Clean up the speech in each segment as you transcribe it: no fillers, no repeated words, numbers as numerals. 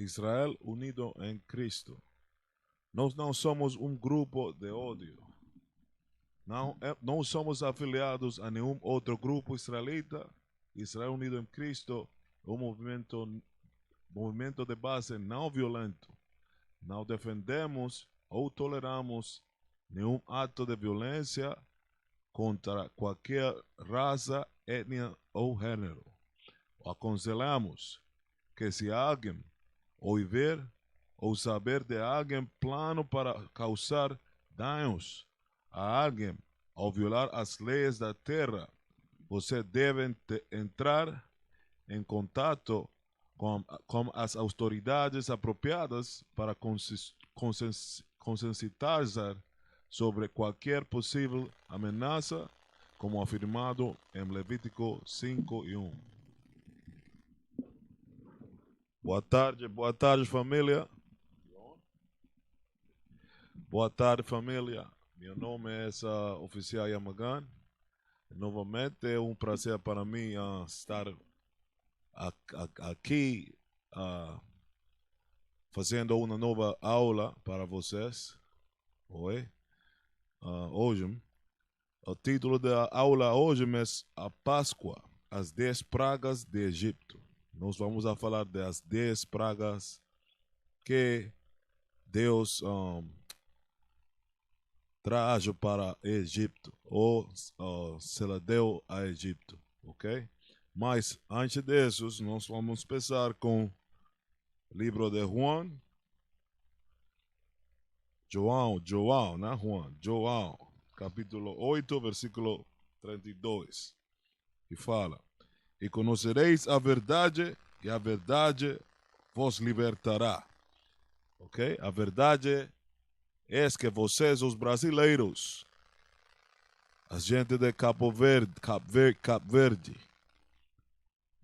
Israel unido em Cristo. Nós não somos um grupo de ódio. Não somos afiliados a nenhum outro grupo israelita. Israel unido em Cristo é um movimento de base não violento. Não defendemos ou toleramos nenhum ato de violência contra qualquer raça, etnia ou gênero. Aconselhamos que se alguém ouvir ou saber de alguém plano para causar danos a alguém ao violar as leis da terra, você deve entrar em contato com as autoridades apropriadas para conscientizar sobre qualquer possível ameaça, como afirmado em Levítico 5:1. Boa tarde família. Boa tarde família. Meu nome é Oficial Yamagan. Novamente é um prazer para mim estar aqui fazendo uma nova aula para vocês. Hoje, o título da aula hoje é a Páscoa, as 10 pragas de Egito. Nós vamos a falar das 10 pragas que Deus traz para Egito, ou se la deu a Egito, ok? Mas antes disso, nós vamos começar com o livro de João, capítulo 8, versículo 32, e fala: e conhecereis a verdade, e a verdade vos libertará. Ok? A verdade é que vocês, os brasileiros, a gente de Cabo Verde,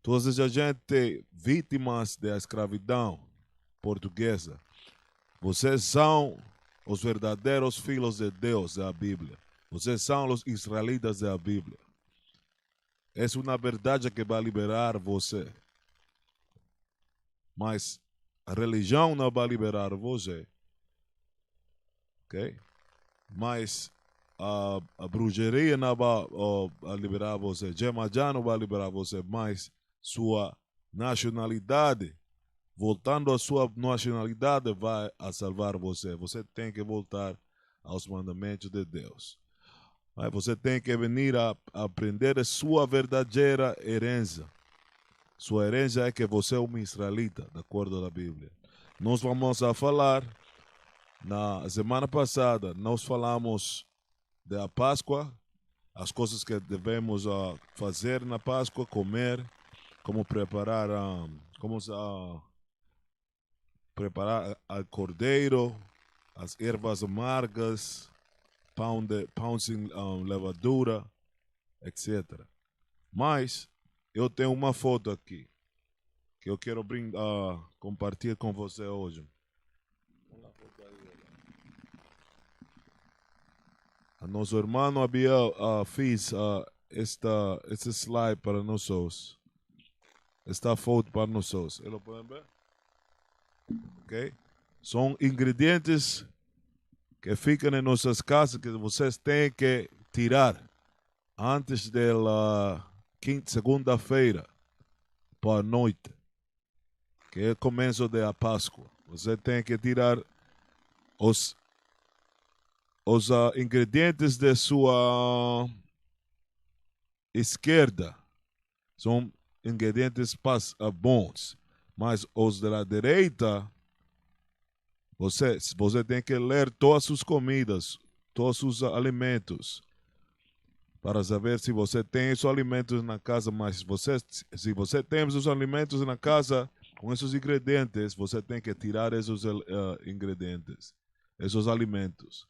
todas a gente vítimas da escravidão portuguesa, vocês são os verdadeiros filhos de Deus da Bíblia. Vocês são os israelitas da Bíblia. É uma verdade que vai liberar você. Mas a religião não vai liberar você. Ok? Mas a bruxaria não vai liberar você. Jemayá não vai liberar você. Mas sua nacionalidade, voltando à sua nacionalidade, vai a salvar você. Você tem que voltar aos mandamentos de Deus. Mas você tem que venir a aprender a sua verdadeira herança. Sua herança é que você é um israelita, de acordo com a Bíblia. Nós vamos a falar, na semana passada, nós falamos da Páscoa, as coisas que devemos fazer na Páscoa, comer, como preparar, preparar o cordeiro, as ervas amargas, pão sem levadura, etc. Mas eu tenho uma foto aqui que eu quero compartilhar com você hoje. Nosso irmão Abiel fez este slide para nós. Esta foto para nós. Ele pode ver? Ok? São ingredientes que ficam em nossas casas que vocês têm que tirar antes da segunda-feira para a noite, que é o começo da Páscoa. Você tem que tirar os ingredientes de sua esquerda. São ingredientes bons, mas os da direita, você tem que ler todas as suas comidas, todos os alimentos, para saber se você tem esses alimentos na casa. Mas se você tem os alimentos na casa com esses ingredientes, você tem que tirar esses ingredientes, esses alimentos.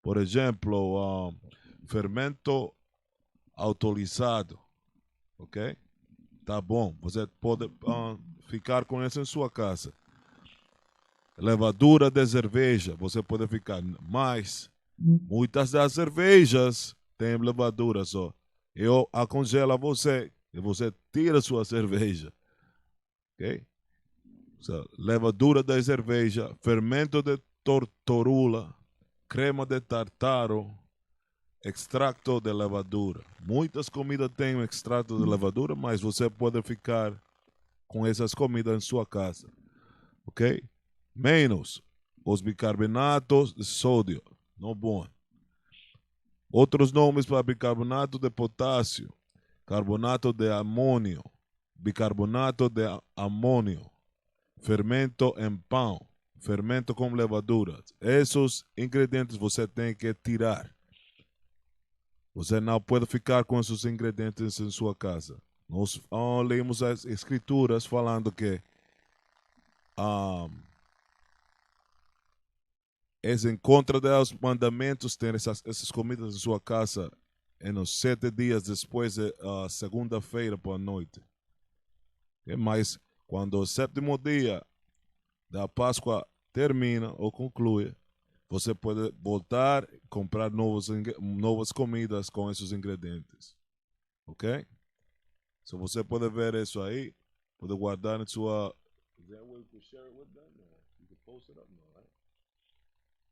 Por exemplo, fermento autorizado, ok? Tá bom, você pode ficar com isso em sua casa. Levadura de cerveja, você pode ficar, mas muitas das cervejas têm levadura só. Eu aconselho a você que você tira sua cerveja, ok? O sea, levadura de cerveja, fermento de tortorula, crema de tartaro, extracto de levadura. Muitas comidas têm extrato de levadura, mas você pode ficar com essas comidas em sua casa. Ok? Menos os bicarbonatos de sódio. Não bom. Outros nomes para bicarbonato de potássio, carbonato de amônio, bicarbonato de amônio, fermento em pão, fermento com levaduras. Esses ingredientes você tem que tirar. Você não pode ficar com esses ingredientes em sua casa. Nós lemos as escrituras falando que é em contra dos mandamentos ter essas comidas em sua casa nos 7 dias depois da segunda-feira para a noite. Mas quando o 7º dia da Páscoa termina ou conclui, você pode voltar e comprar novas comidas com esses ingredientes. Ok? So você pode ver isso aí, pode guardar em sua...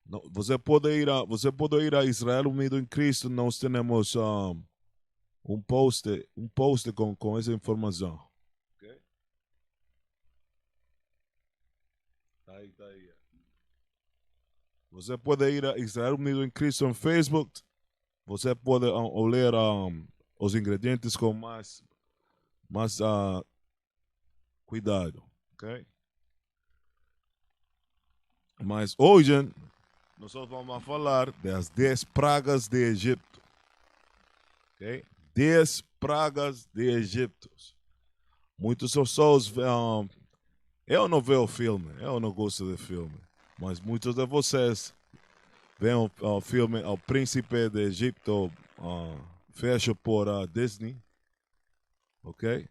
Não, você pode ir a Israel Unido em Cristo. Nós temos um post com essa informação. Okay? Tá aí. Você pode ir a Israel Unido em Cristo no Facebook. Você pode ler os ingredientes com mais cuidado. Ok? Mas hoje nós vamos falar das 10 pragas de Egito. Okay? 10 pragas de Egito. Muitas pessoas, eu não vejo o filme, eu não gosto de filme, mas muitos de vocês veem o filme O Príncipe de Egito, feito por Disney, ok?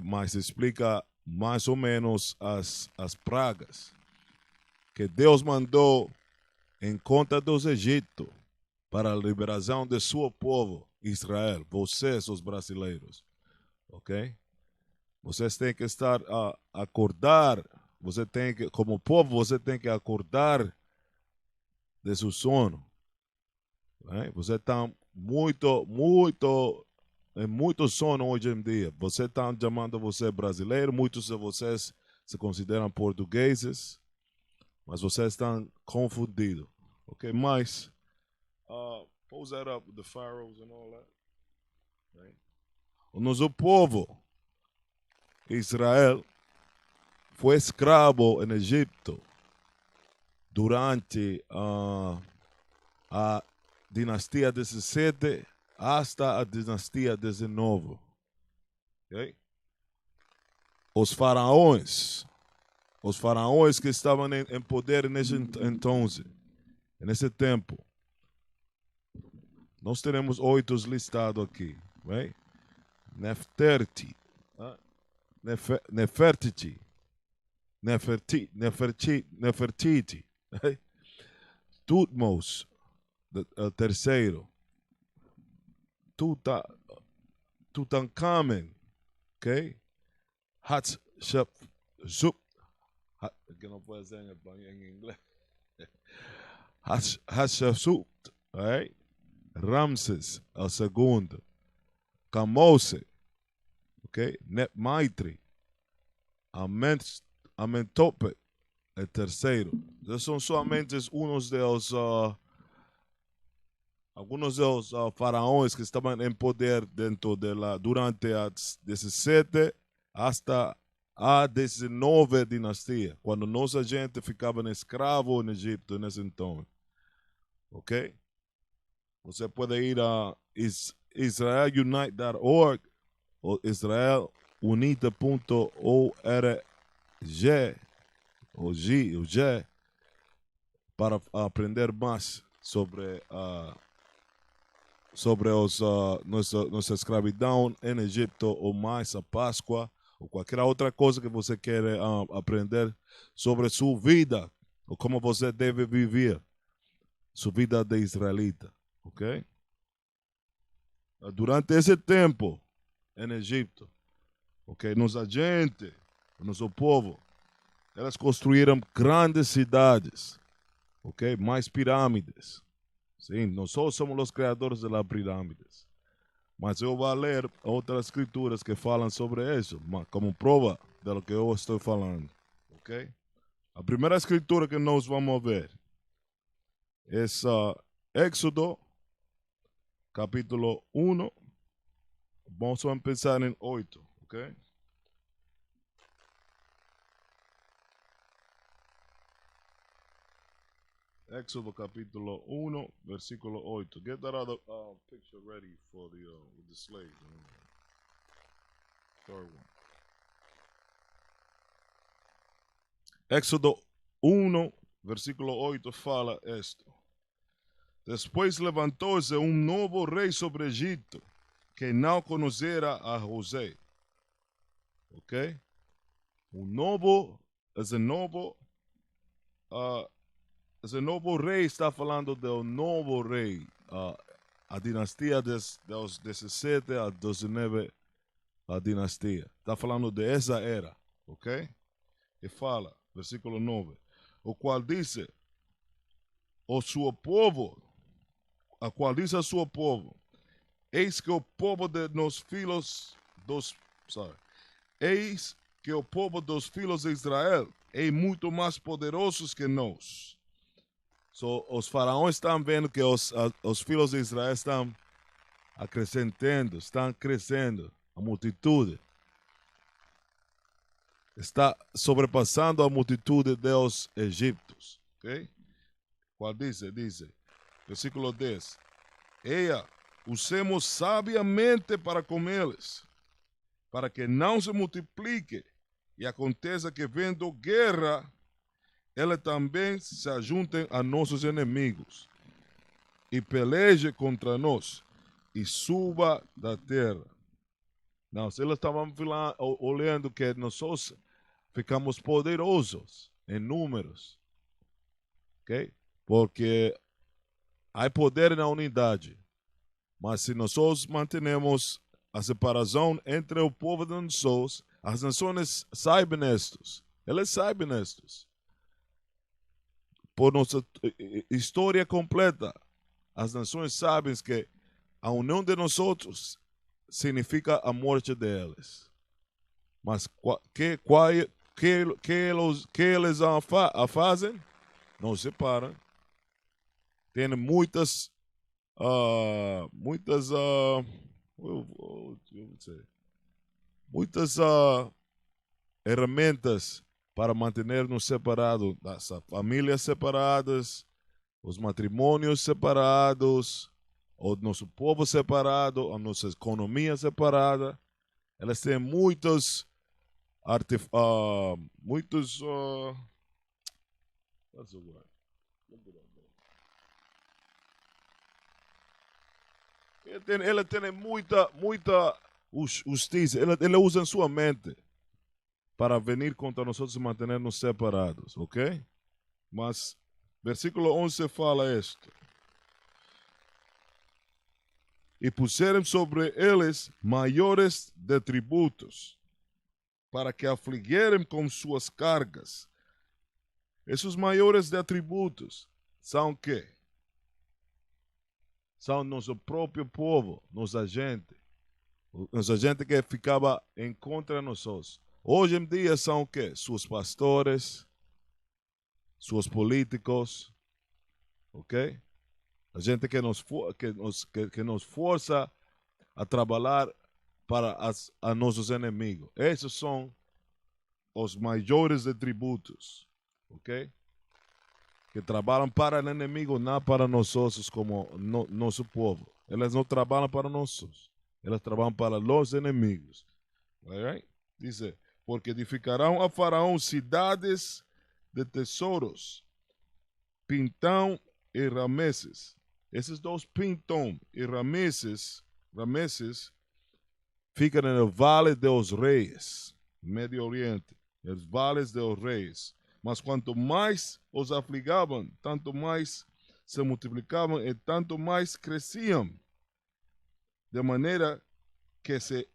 Mas explica mais ou menos as pragas que Deus mandou em conta dos Egito para a liberação de seu povo, Israel, vocês, os brasileiros, ok? Vocês têm que estar a acordar, você tem que, como povo, você tem que acordar de seu sono. Né? Você está muito sono hoje em dia. Você está chamando você brasileiro, muitos de vocês se consideram portugueses, mas vocês estão confundidos. Ok, mas pose that up with the pharaohs and all that. Right? O nosso povo, Israel, foi escravo no Egito durante a dinastia 17 hasta a dinastia 19. Okay? Os faraós que estavam em poder nesse tempo, nós teremos 8 listados aqui. Right? Nefertiti, Tutmos, o terceiro, Tutankhamen, ok? Hatshepsut, que não pode dizer em inglês, Hatshepsut, right? Ramses, o segundo, Kamose, ok? Nebmaitri, Amenhotep, o terceiro. Esses são somente alguns dos faraós que estavam em poder durante a 17 hasta a 19 dinastia, quando nossa gente ficava escravo no Egito nesse então. Ok? Você pode ir a israelunite.org ou israelunite.org ou G para aprender mais sobre nossa escravidão em Egito, ou mais a Páscoa, ou qualquer outra coisa que você queira aprender sobre sua vida, ou como você deve viver sua vida de israelita, ok? Durante esse tempo, em Egito, ok? Nossa gente, nosso povo, elas construíram grandes cidades, ok? Mais pirâmides. Sim, nós somos os criadores das pirâmides. Mas eu vou ler outras escrituras que falam sobre isso, como prova do que eu estou falando, ok? A primeira escritura que nós vamos ver é Éxodo, capítulo 1. Vamos começar em 8, ok? Éxodo capítulo 1, versículo 8. Get that other picture ready for the slave. Third one. Éxodo 1, versículo 8 fala esto. Depois levantou-se novo rei sobre Egito, que não conhecera a José. Ok? Esse novo rei está falando do novo rei. A dinastia dos 17 a 19, a dinastia. Está falando de essa era. Ok? E fala, versículo 9. O qual disse, o seu povo, a qual diz a seu povo, eis que o povo de nos filhos dos, eis que o povo dos filhos de Israel é muito mais poderosos que nós. Os faraós estão vendo que os filhos de Israel estão acrescentando, estão crescendo, a multitude está sobrepassando a multitude dos egípcios. Ok? Qual diz? Versículo 10. Eia, usemos sabiamente para com eles, para que não se multiplique e aconteça que, vendo guerra, eles também se ajuntem a nossos inimigos e peleje contra nós e suba da terra. Não, eles estavam olhando que nós ficamos poderosos em números, ok? Porque há poder na unidade, mas se nós mantenemos a separação entre o povo de nós, as nações sabem estes, eles sabem estes. Por nossa história completa, as nações sabem que a união de nós outros significa a morte deles. Mas que eles fazem? Não separam. Tem muitas ferramentas para manter-nos separados, das famílias separadas, os matrimônios separados, o nosso povo separado, a nossa economia separada. Elas têm muitos ele tem muita justiça. Ele usa sua mente para vir contra nós e manter-nos separados, ok? Mas versículo 11 fala isto. E puseram sobre eles maiores de tributos, para que afligirem com suas cargas. Esses maiores de atributos são quê? São nosso próprio povo, nossa gente que ficava em contra nós. Hoje em dia são o quê? Seus pastores, seus políticos, ok? A gente que nos força a trabalhar para a nossos inimigos. Esses são os maiores de tributos, ok? Que trabalham para o inimigo, não para nós como nosso povo. Eles não trabalham para nós, eles trabalham para os inimigos. Right? Diz, porque edificarão a Faraó cidades de tesouros, Pintão e Rameses. Esses dois, Pintão e Rameses ficam no Vale dos Reis, Médio Oriente, os vales dos reis. Mas quanto mais os afligavam, tanto mais se multiplicavam e tanto mais cresciam, de maneira que se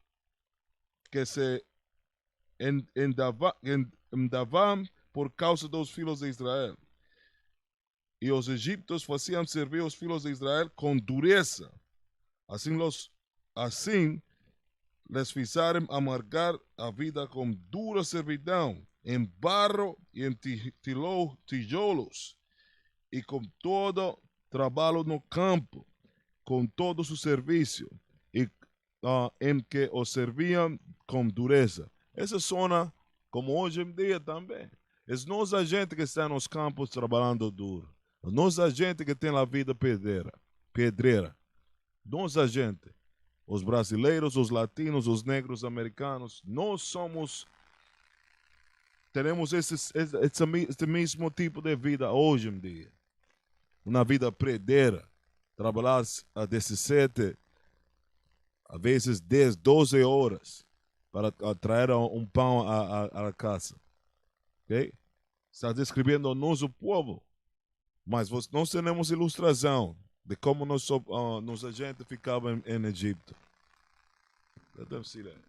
endavam por causa dos filhos de Israel. E os egípcios faziam servir os filhos de Israel com dureza. Assim les fizeram amargar a vida com dura servidão, em barro e em tijolos, e com todo trabalho no campo, com todo o serviço, e em que os serviam com dureza. Essa zona, como hoje em dia também. É nossa gente que está nos campos trabalhando duro. É nossa gente que tem a vida pedreira. Nossa gente. Os brasileiros, os latinos, os negros americanos, teremos esse mesmo tipo de vida hoje em dia. Uma vida pedreira. Trabalhar a 17, a vezes 10, 12 horas para trazer um pão à casa. Okay? Está descrevendo o nosso povo. Mas nós temos ilustração de como nossa gente ficava em Egito. Let them see that.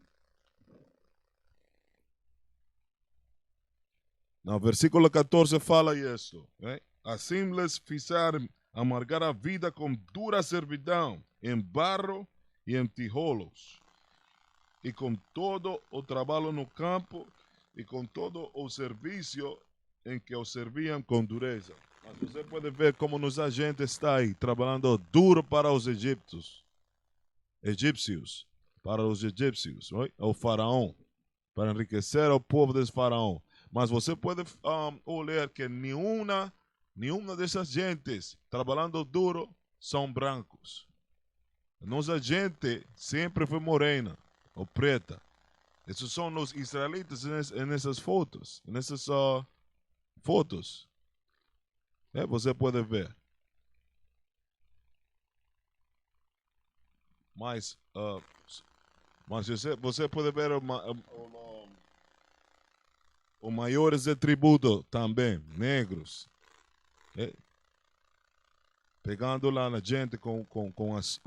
No versículo 14 fala isso. Okay? Assim les fizeram amargar a vida com dura servidão, em barro e em tijolos, e com todo o trabalho no campo, e com todo o serviço em que os serviam com dureza. Mas você pode ver como nossa gente está aí, trabalhando duro para os egípcios, o faraó, para enriquecer o povo desse faraó. Mas você pode olhar que nenhuma dessas gentes trabalhando duro são brancos. Nossa gente sempre foi morena ou preta. Esses são os israelitas nessas fotos. Fotos. Você pode ver. Mas você pode ver os maiores de tributo também, negros. Pegando lá na gente com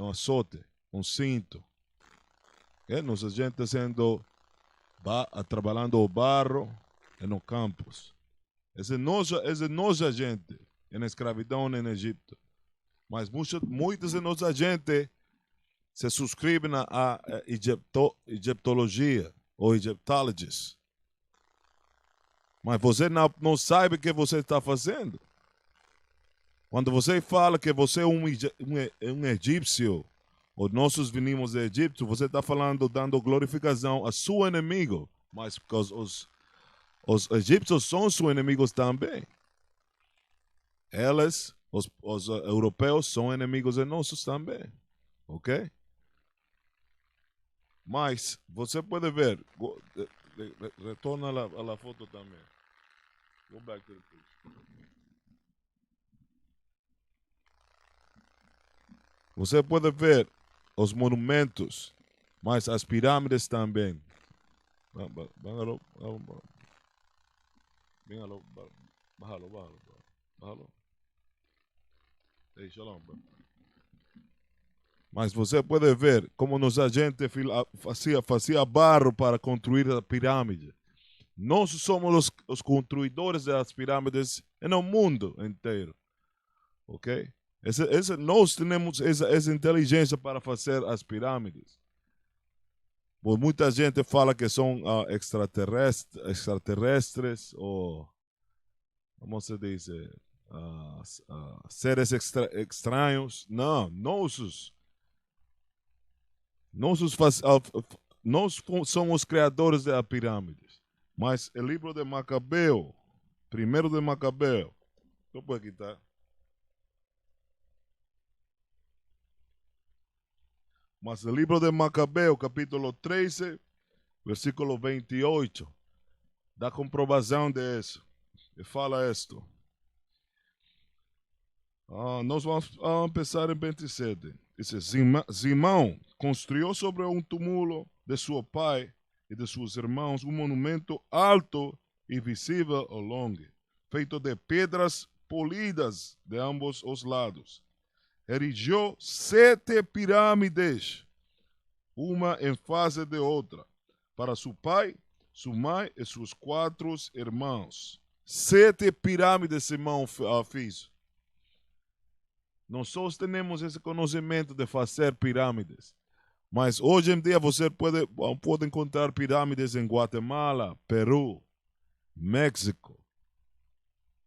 açote, com cinto. Nossa gente trabalhando o barro nos campos. Essa é nossa gente na escravidão no Egito. Mas muitos de nossa gente se subscrevem a egiptologia ou egyptologists. Mas você não sabe o que você está fazendo. Quando você fala que você é um egípcio, ou nós vinimos do Egito, você está falando, dando glorificação a seu inimigo. Mas os egípcios são seus inimigos também. Eles, os europeus, são inimigos de nossos também. Ok? Mas você pode ver, retorna a la foto também. Go back to the picture. Você pode ver os monumentos, mas as pirâmides também. Bájalo. Ei, shalom. Mas você pode ver como nossa gente fazia barro para construir a pirâmide. Nós somos os construidores das pirâmides no mundo inteiro. Ok? Nós temos essa inteligência para fazer as pirâmides. Muita gente fala que são extraterrestres ou, como se diz, seres estranhos. Não, nós somos os criadores das pirâmides. Mas o livro de Macabeu, primeiro de Macabeu, eu vou quitar. Mas o livro de Macabeu, capítulo 13, versículo 28, dá comprovação disso. E fala isto. Nós vamos começar em 27. Diz: Simão construiu sobre um túmulo de seu pai e de seus irmãos um monumento alto e visível ao longe, feito de pedras polidas de ambos os lados. Erigiu 7 pirâmides, uma em face de outra, para seu pai, sua mãe e seus 4 irmãos. 7 pirâmides, irmão, fiz. Nós só temos esse conhecimento de fazer pirâmides. Mas hoje em dia você pode encontrar pirâmides em Guatemala, Peru, México,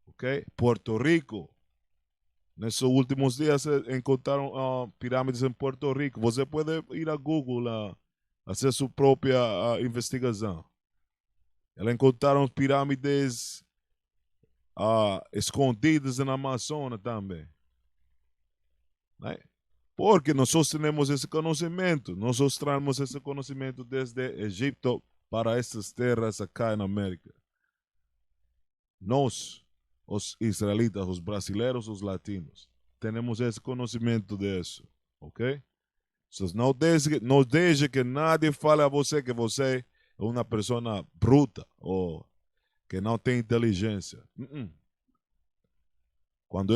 okay? Puerto Rico. Nesses últimos dias encontraram pirâmides em Puerto Rico. Você pode ir a Google fazer sua própria investigação. Eles encontraram pirâmides escondidas na Amazônia também. Né? Porque nós temos esse conhecimento. Nós trazemos esse conhecimento desde Egito para essas terras aqui na América. Nós, os israelitas, os brasileiros, os latinos, temos esse conhecimento disso, ok? Então, não deixe que nadie fale a você que você é uma pessoa bruta ou que não tem inteligência. Quando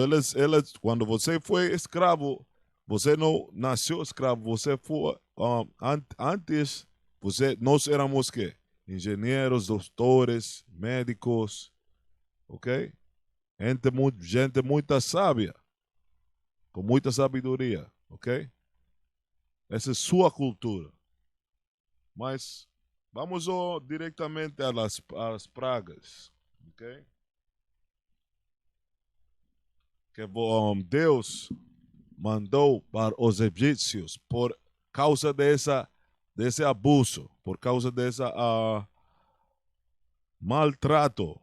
você foi escravo, você não nasceu escravo, você foi antes, nós éramos que engenheiros, doutores, médicos, ok? Gente muito sábia, com muita sabedoria, ok? Essa é sua cultura. Mas vamos diretamente às pragas, ok? Que Deus mandou para os egípcios por causa desse abuso, por causa desse maltrato.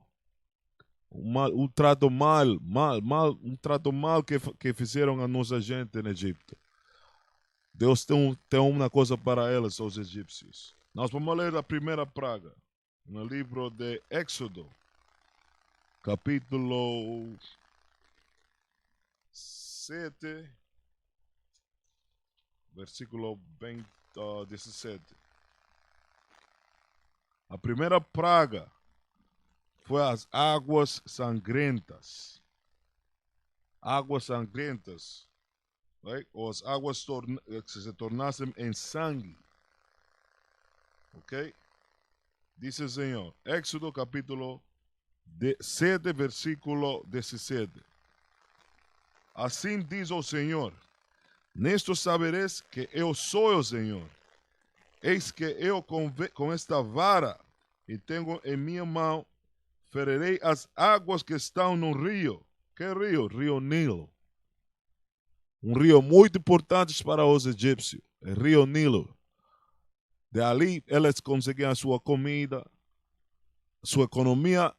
Um trato mal que fizeram a nossa gente no Egito. Deus tem uma coisa para eles, os egípcios. Nós vamos ler a primeira praga no livro de Éxodo, capítulo 7, versículo 17. A primeira praga foi as águas sangrentas. Águas sangrentas. Right? Ou as águas que se tornassem em sangue. Ok? Diz o Senhor. Éxodo capítulo 7, versículo 17. Assim diz o Senhor: nisto sabereis que eu sou o Senhor. Eis que eu com esta vara e tenho em minha mão ferirei as águas que estão no rio. Que rio? Rio Nilo. Um rio muito importante para os egípcios. O rio Nilo. De ali eles conseguiam a sua comida. Sua economia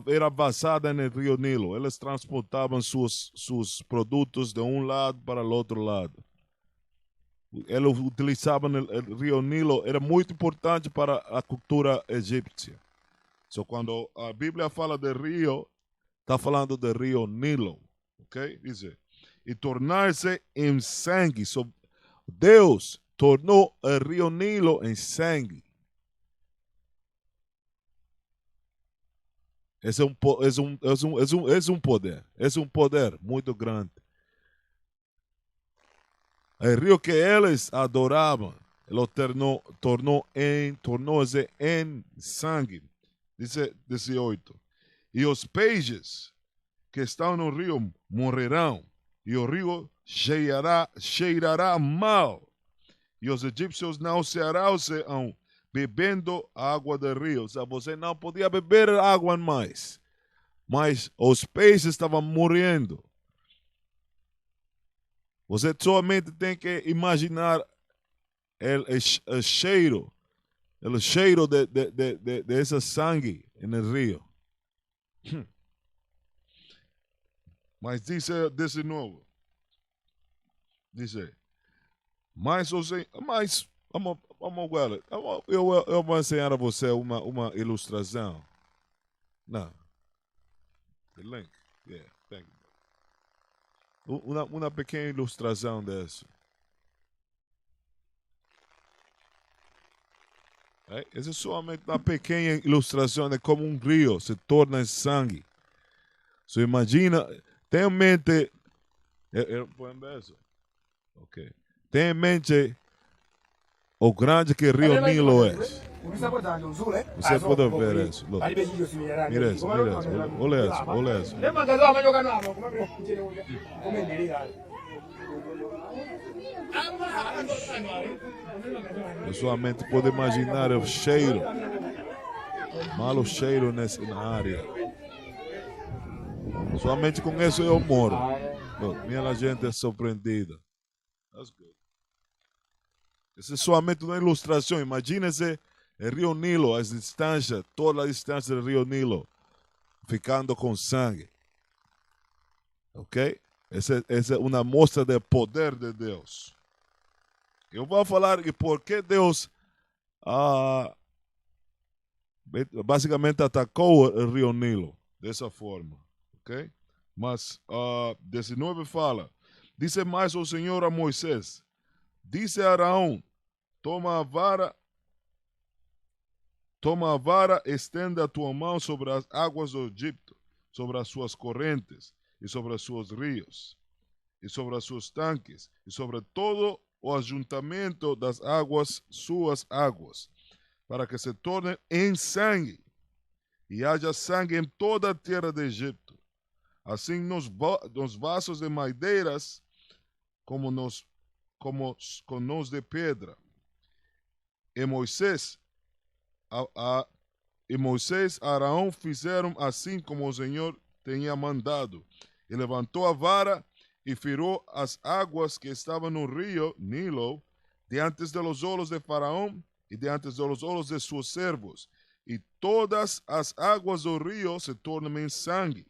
era basada no rio Nilo. Eles transportavam seus produtos de um lado para o outro lado. Eles utilizavam o rio Nilo. Era muito importante para a cultura egípcia. So, quando a Bíblia fala de rio, está falando de rio Nilo. Ok? Diz: e tornar-se em sangue. So, Deus tornou o rio Nilo em sangue. Esse é um poder. Esse é um poder muito grande. O rio que eles adoravam, ele tornou-se em sangue. Diz 18. E os peixes que estão no rio morrerão, e o rio cheirará mal. E os egípcios não se bebendo água do rio. Você não podia beber água mais. Mas os peixes estavam morrendo. Você somente tem que imaginar o cheiro de esse sangue no rio. Mas diz de novo. Diz: mas vamos agora. Eu vou ensinar a você uma ilustração. Não. The link. Yeah, thank you. Uma pequena ilustração dessa. Essa é somente uma pequena ilustração de como um rio se torna em sangue. So, imagina, tem em mente. Ok. Tem em mente o grande que el río Nilo es. Você pode ver isso. Look. Mira isso, mira isso. Olha isso, olha isso. Sua mente pode imaginar o cheiro, malo cheiro na área. Somente com isso eu moro. Look, minha gente é surpreendida. That's good. Essa é somente uma ilustração. Imagínense o rio Nilo, a distância, toda a distância do rio Nilo, ficando com sangue. Ok? Essa é uma mostra do poder de Deus. Eu vou falar que por que Deus basicamente atacou o rio Nilo dessa forma. Ok? Mas 19 fala, disse mais o Senhor a Moisés, disse a Arão, toma a vara, estenda a tua mão sobre as águas do Egito, sobre as suas correntes, e sobre os seus rios, e sobre os seus tanques, e sobre todo o ajuntamento das águas, suas águas, para que se tornem em sangue, e haja sangue em toda a terra de Egito, assim nos vasos de madeiras, como nos de pedra. E Moisés e Arão fizeram assim como o Senhor tinha mandado. E levantou a vara e feriu as águas que estavam no rio Nilo, diante de los olhos de Faraó e diante de los olhos de seus servos. E todas as águas do rio se tornam em sangue.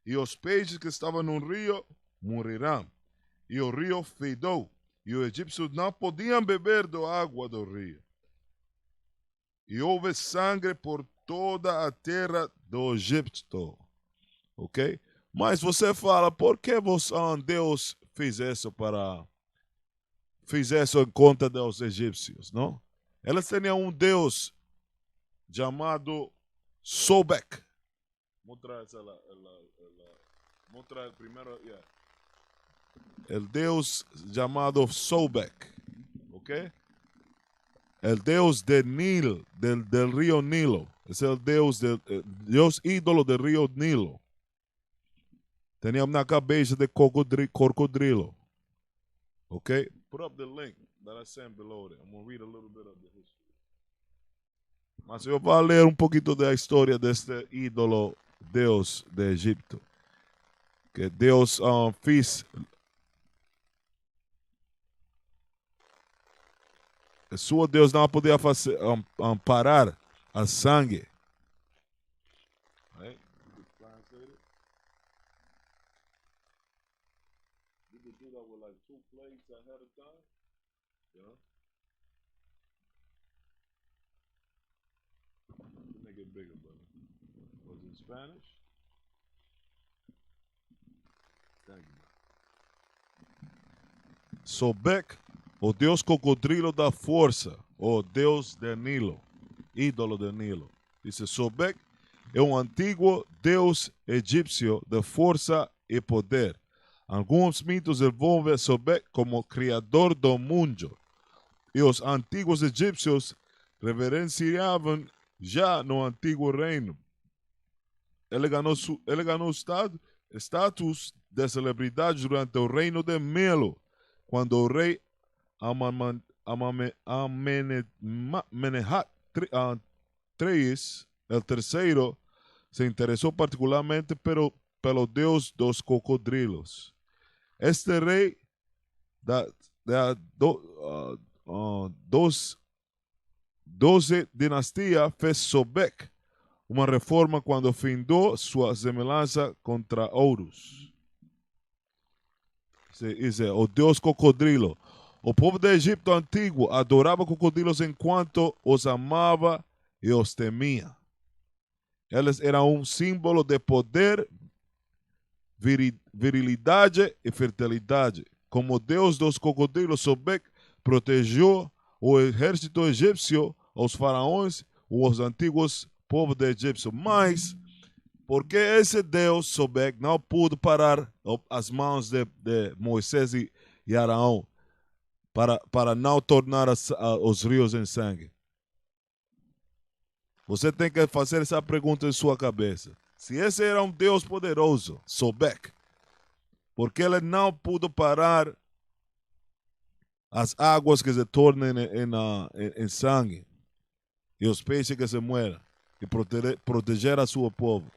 E os peixes que estavam no rio morrerão. E o rio fedou. E os egípcios não podiam beber da água do rio. E houve sangue por toda a terra do Egito. Ok? Mas você fala, por que Deus fez isso em conta dos egípcios, não? Eles tinham um Deus chamado Sobek. Mostrar primeiro, yeah. El Deus chamado Sobek, ok? El Deus del río Nilo. Es el Deus ídolo del río Nilo. Tenía una cabeza de cocodrilo. Okay? Put up the link that I sent below there. I'm going to read a little bit of the history. Mas eu vou ler um pouquinho da história deste ídolo Deus de Egipto. Que Deus fez. Sua Deus não podia fazer, parar a sangue. Right? You could do that with like 2 plates ahead of time. Yeah. Make it bigger, brother. Was it in Spanish? Thank you. Sobek, o Deus cocodrilo da força, o Deus de Nilo, ídolo de Nilo. Dice, Sobek é um antigo Deus egípcio de força e poder. Alguns mitos envolvem Sobek como criador do mundo. E os antigos egípcios reverenciavam já no antigo reino. Ele ganhou status de celebridade durante o reino de Melo, quando o rei Amenemhat III, el terceiro, se interessou particularmente pelo Deus dos cocodrilos. Este rei da 12 dinastia fez Sobek uma reforma quando findou sua semelhança contra Horus. Dice, o Deus cocodrilo. O povo do Egito antigo adorava crocodilos enquanto os amava e os temia. Eles eram um símbolo de poder, virilidade e fertilidade. Como Deus dos crocodilos, Sobek protegeu o exército egípcio, os faraós, os antigos povos do Egito. Mas, porque esse Deus, Sobek, não pôde parar as mãos de Moisés e Arão? para não tornar os rios em sangue? Você tem que fazer essa pergunta em sua cabeça. Se esse era um Deus poderoso, Sobek, por que ele não pôde parar as águas que se tornem em sangue e os peixes que se mueram e proteger a seu povo?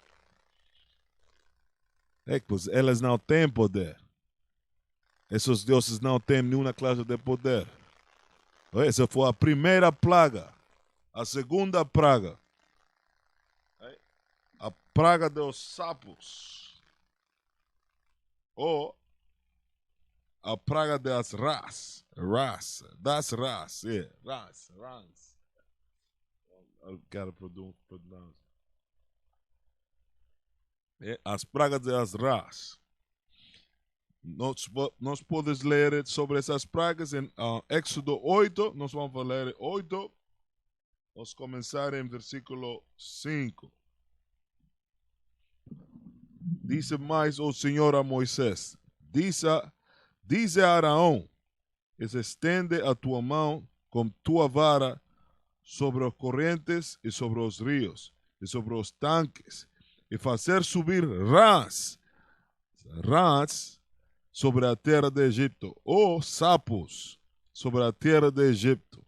Pois eles não têm poder. Esses deuses não têm nenhuma classe de poder. Essa foi a primeira praga. A segunda praga. A praga dos sapos. Ou a praga das rãs. Das rãs. Yeah. Rãs. I've got to pronounce. As pragas das rãs. Nós podemos ler sobre essas pragas em Éxodo 8. Nós vamos ler 8. Vamos começar em versículo 5. Dice mais o Senhor a Moisés: Dize a Araão: estende a tua mão com tua vara sobre as correntes e sobre os rios e sobre os tanques e fazer subir rãs sobre a terra de Egipto, ou sapos sobre a terra de Egipto.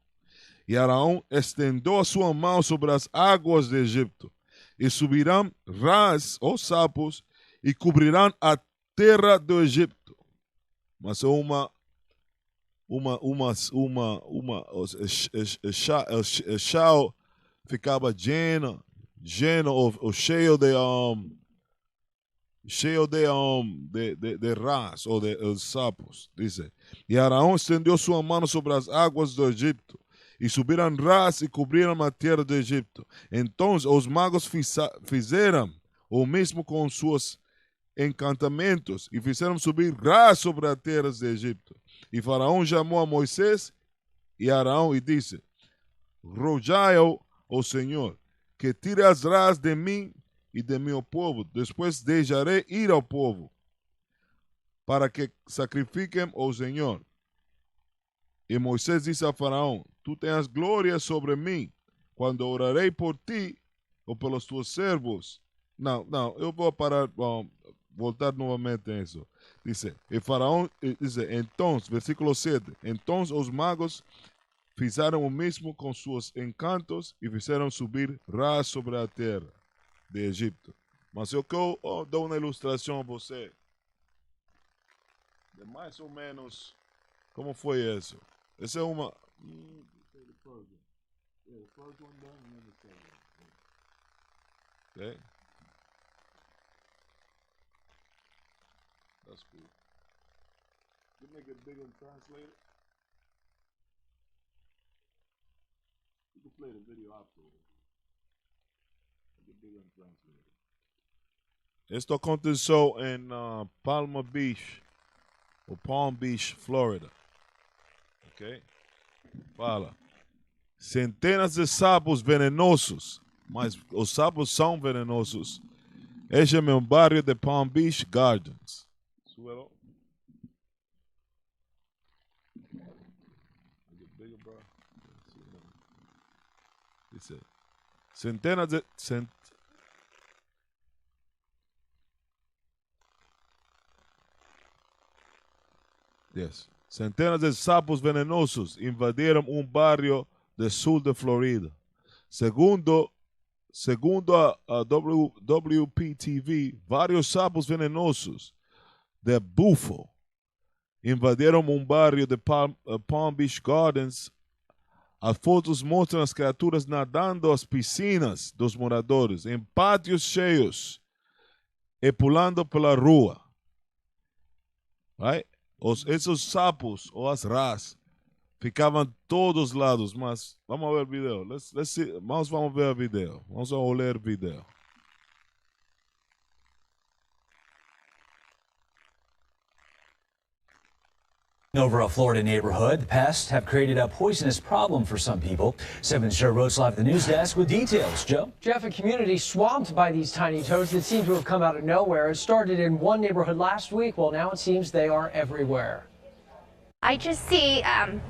E Araão estendeu a sua mão sobre as águas de Egipto, e subirão rãs ou sapos e cobrirão a terra do Egipto. Mas o chão ficava cheio de rãs ou de sapos, diz. E Araão estendeu sua mão sobre as águas do Egito, e subiram rãs e cobriram a terra do Egito. Então os magos fizeram o mesmo com seus encantamentos, e fizeram subir rãs sobre a terra do Egito. E Faraó chamou a Moisés e Araão e disse: Rogai ao Senhor que tire as rãs de mim e de meu povo, depois deixarei ir ao povo, para que sacrifiquem ao Senhor. E Moisés disse a Faraó: Tu tens glória sobre mim, quando orarei por ti ou pelos teus servos. Não, eu vou parar, voltar novamente a isso. Dice, e Faraó, dice, então, versículo 7, então os magos fizeram o mesmo com seus encantos e fizeram subir rãs sobre a terra de Egito. Mas eu dou uma ilustração a você de mais ou menos como foi isso. Essa é uma... Okay. That's cool. You make it big and translate it. You can play the video afterwards. Make it big and translate it. Esto aconteceu em Palm Beach, Florida. Ok? Fala. Centenas de sapos venenosos, mas os sapos são venenosos. Este é meu bairro de Palm Beach Gardens. Súbelo. Dice, centenas de... Yes. Centenas de sapos venenosos invadiram barrio del sul de Florida. Segundo a WPTV, vários sapos venenosos de bufo invadiram barrio de Palm Beach Gardens. As fotos mostram as criaturas nadando às piscinas dos moradores, em pátios cheios e pulando pela rua. Right? Esses sapos ou as rãs ficavam todos os lados, mas vamos ver o vídeo. Let's see. Vamos ver o vídeo. Vamos olhar o vídeo. Over a Florida neighborhood, the pests have created a poisonous problem for some people. 7 Show Roads live at the news desk with details. Joe? Jeff, a community swamped by these tiny toads that seem to have come out of nowhere. It started in one neighborhood last week. Well, now it seems they are everywhere. I just see a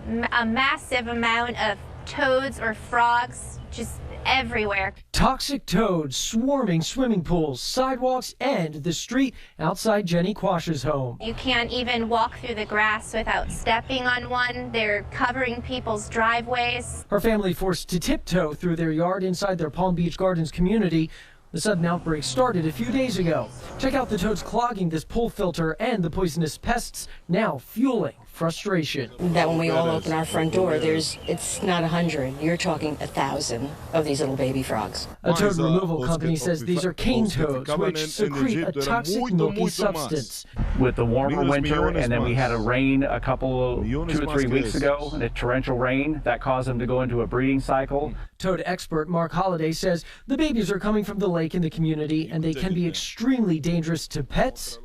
massive amount of toads or frogs just everywhere. Toxic toads swarming swimming pools, sidewalks, and the street outside Jenny Quash's home. You can't even walk through the grass without stepping on one. They're covering people's driveways. Her family forced to tiptoe through their yard inside their Palm Beach Gardens community. The sudden outbreak started a few days ago. Check out the toads clogging this pool filter and the poisonous pests now fueling frustration. That when we all open our front door, it's not 100, you're talking 1,000 of these little baby frogs. A toad removal company says these are cane toads, which secrete a toxic milky substance. With the warmer winter, and then we had a rain a couple, 2 or 3 weeks ago, a torrential rain that caused them to go into a breeding cycle. Toad expert Mark Holliday says the babies are coming from the lake in the community and they can be extremely dangerous to pets.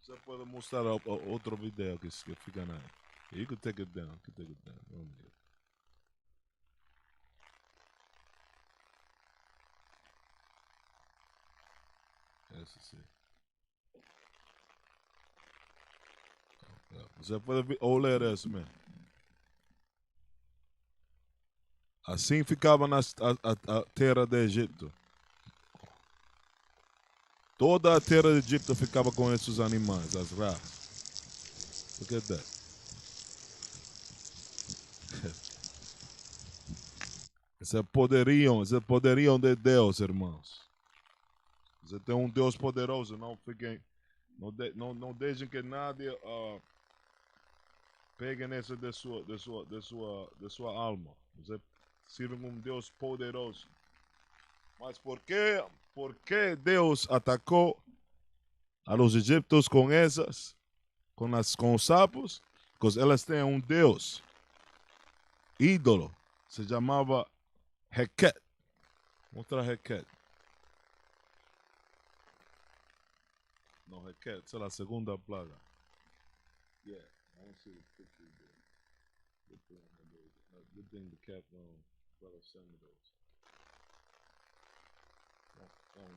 Você pode mostrar outro video que fica na. You can take it down. Você pode olhar isso mesmo. Assim ficava a terra do Egito. Toda a terra do Egito ficava com esses animais, as raças. Look at that. Esse é poderiam de Deus, irmãos. Você tem um Deus poderoso, não fiquem, não deixem que nada pegue nessa de sua alma. Você serve um Deus poderoso. Mas por que Deus atacou a los egípcios com os sapos? Porque elas têm um Deus ídolo, se chamava Heket. Mostra Heket. Não, Heket, essa é a segunda plaga. Yeah, I don't see the picture there. Good thing the cat brother sent me those. And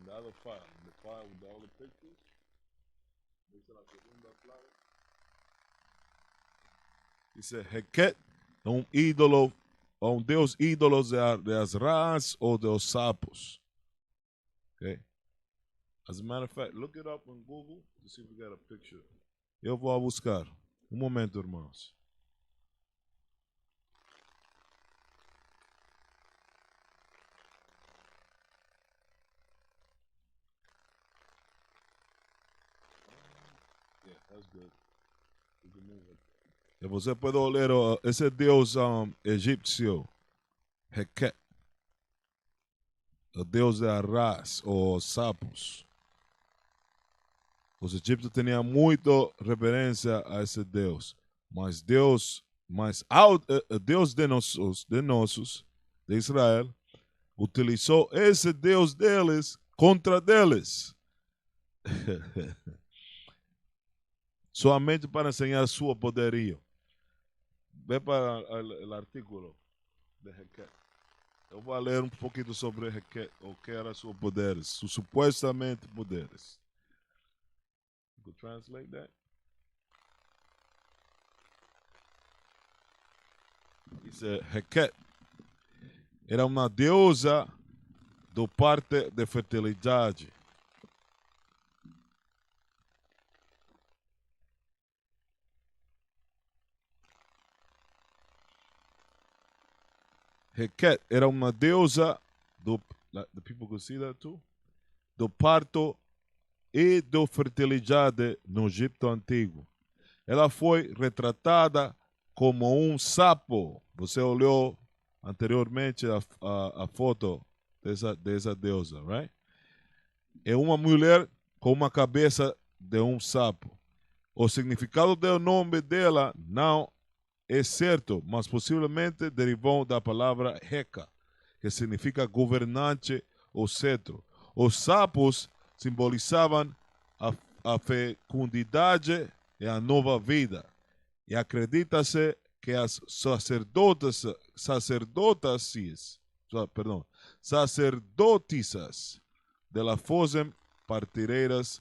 the other file, the file with all the pictures. Essa é a segunda plaga. Isso é Heket, um ídolo, um deus ídolo das rãs ou dos sapos. Okay? As a matter of fact, look it up on Google to see if we got a picture. Eu vou buscar. Momento, irmãos. Yeah, that's good. You can move it. E você pode olhar esse deus egípcio, Heket, o deus da rãs ou sapos. Os egípcios tinham muita reverência a esse Deus. Mas Deus de Israel, utilizou esse Deus deles contra deles. Somente para ensinar seu poderio. Vê para o artículo de Heket. Eu vou ler um pouquinho sobre Heket, o que eram seus poderes, seus supostamente poderes. You could translate that. Diz Heket era uma deusa do parte de fertilidade. Heket era uma deusa do the people could see that too, do parto e da fertilidade no Egito Antigo. Ela foi retratada como um sapo. Você olhou anteriormente a foto dessa deusa, right? É uma mulher com uma cabeça de um sapo. O significado do nome dela não é certo, mas possivelmente derivou da palavra Heka, que significa governante ou cetro. Os sapos simbolizavam a fecundidade e a nova vida. E acredita-se que as sacerdotisas dela fossem parteiras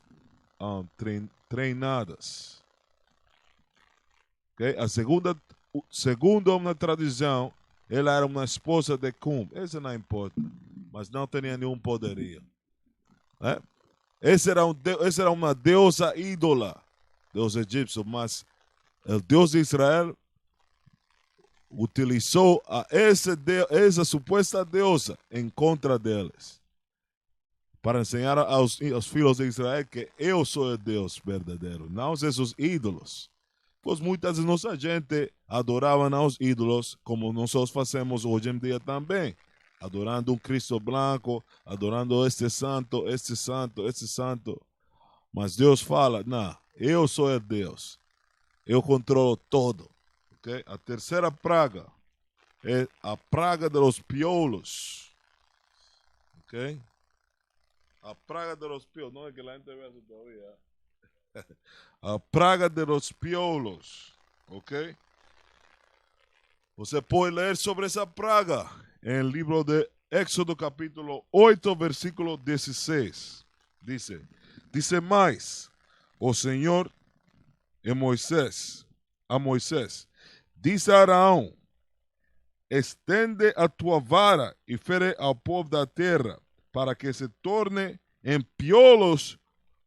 treinadas. Okay? Segundo uma tradição, ela era uma esposa de Cum. Isso não importa. Mas não tinha nenhum poderio. Essa era uma deusa ídola dos egípcios, mas o Deus de Israel utilizou essa suposta deusa em contra deles, para ensinar aos filhos de Israel que eu sou o Deus verdadeiro, não esses ídolos. Pois muitas vezes nossa gente adorava aos ídolos, como nós fazemos hoje em dia também, adorando um Cristo branco, adorando este santo, este santo, este santo. Mas Deus fala, não, eu sou o Deus, eu controlo todo. Okay? A terceira praga é a praga dos piolos. Okay? A praga de los piolos, no es que la gente vea eso todavía. A praga de los piolos, ok? Você pode ler sobre essa praga en el libro de Éxodo capítulo 8, versículo 16. Dice mais, o Senhor a Moisés, dice a Araão, estende a tua vara e fere ao povo da terra, para que se torne em piolos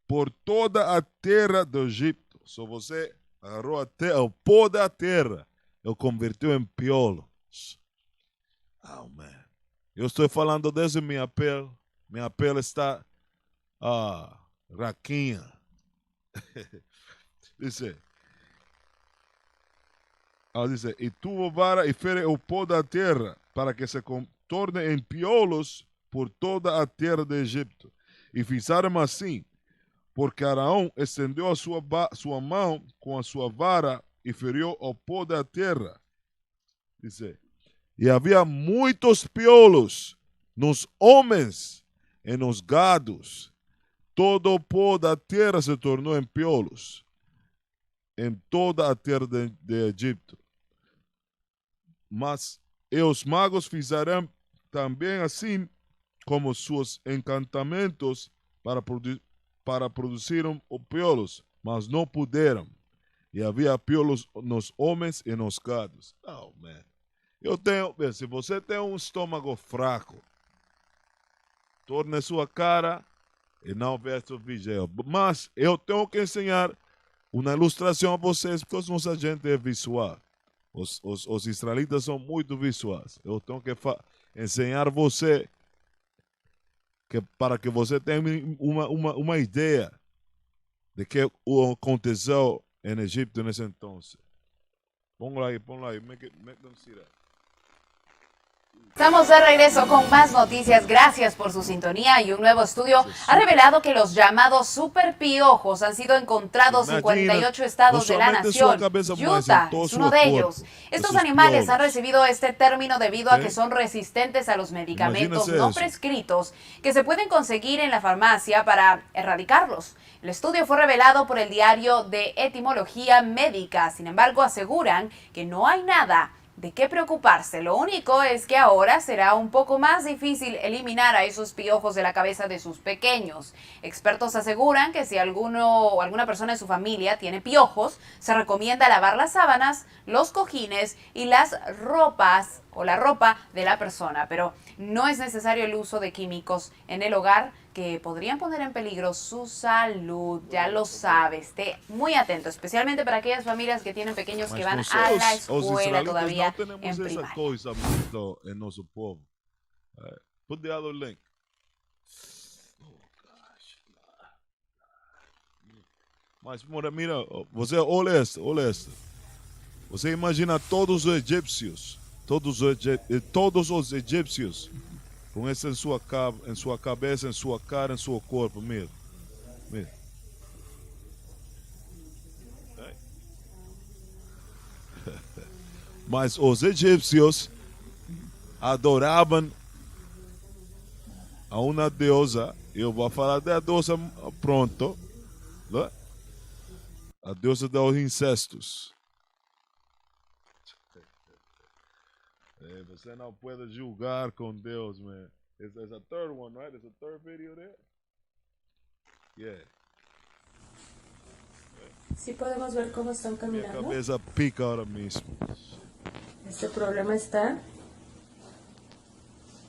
por toda a terra do Egito. So você agarrou o pó da terra e o convertiu em piolos. Oh, man. Eu estou falando desde minha pele. Minha pele está raquinha. Dice, e tuvo vara e fere o pó da terra, para que se torne em piolos por toda a terra do Egito. E fizeram assim, porque Araão estendeu a sua mão com a sua vara e feriu o pó da terra. Dice, e havia muitos piolos nos homens e nos gados. Todo o pó da terra se tornou em piolos em toda a terra de Egito. Mas os magos fizeram também assim, como seus encantamentos para produzir piolos, mas não puderam. E havia piolos nos homens e nos gados. Oh, man. Se você tem um estômago fraco, torne sua cara e não veja o vídeo. Mas eu tenho que ensinar uma ilustração a vocês, porque nossa gente é visual. Os israelitas são muito visuais. Eu tenho que ensinar você para que você tenha uma ideia de que aconteceu em Egito nesse entonces. Ponlo ahí, make them see that. Estamos de regreso con más noticias. Gracias por su sintonía. Y un nuevo estudio ha revelado que los llamados superpiojos han sido encontrados en 48 estados de la nación. Utah es uno de ellos. Estos animales han recibido este término debido a que son resistentes a los medicamentos no prescritos que se pueden conseguir en la farmacia para erradicarlos. El estudio fue revelado por el diario de Etimología Médica. Sin embargo, aseguran que no hay nada de qué preocuparse. Lo único es que ahora será un poco más difícil eliminar a esos piojos de la cabeza de sus pequeños. Expertos aseguran que si alguno o alguna persona en su familia tiene piojos, se recomienda lavar las sábanas, los cojines y las ropas o la ropa de la persona. Pero no es necesario el uso de químicos en el hogar que podrían poner en peligro su salud. Ya lo sabe, esté muy atento, especialmente para aquellas familias que tienen pequeños que van a la escuela todavía en primaria. En nuestro pueblo. Put the other link. Mas mira, você olha esto. Você imagina todos os egípcios, todos os egípcios com isso em sua cabeça, em sua cara, em seu corpo, mira. Mas os egípcios adoravam a uma deusa, eu vou falar da deusa pronto, né? A deusa dos incestos. Você não pode julgar com Deus, man. It's a third one, right? There's a third video there. Yeah. Sí podemos ver cómo están caminando. Mi cabeza pica ahora mismo. Este problema está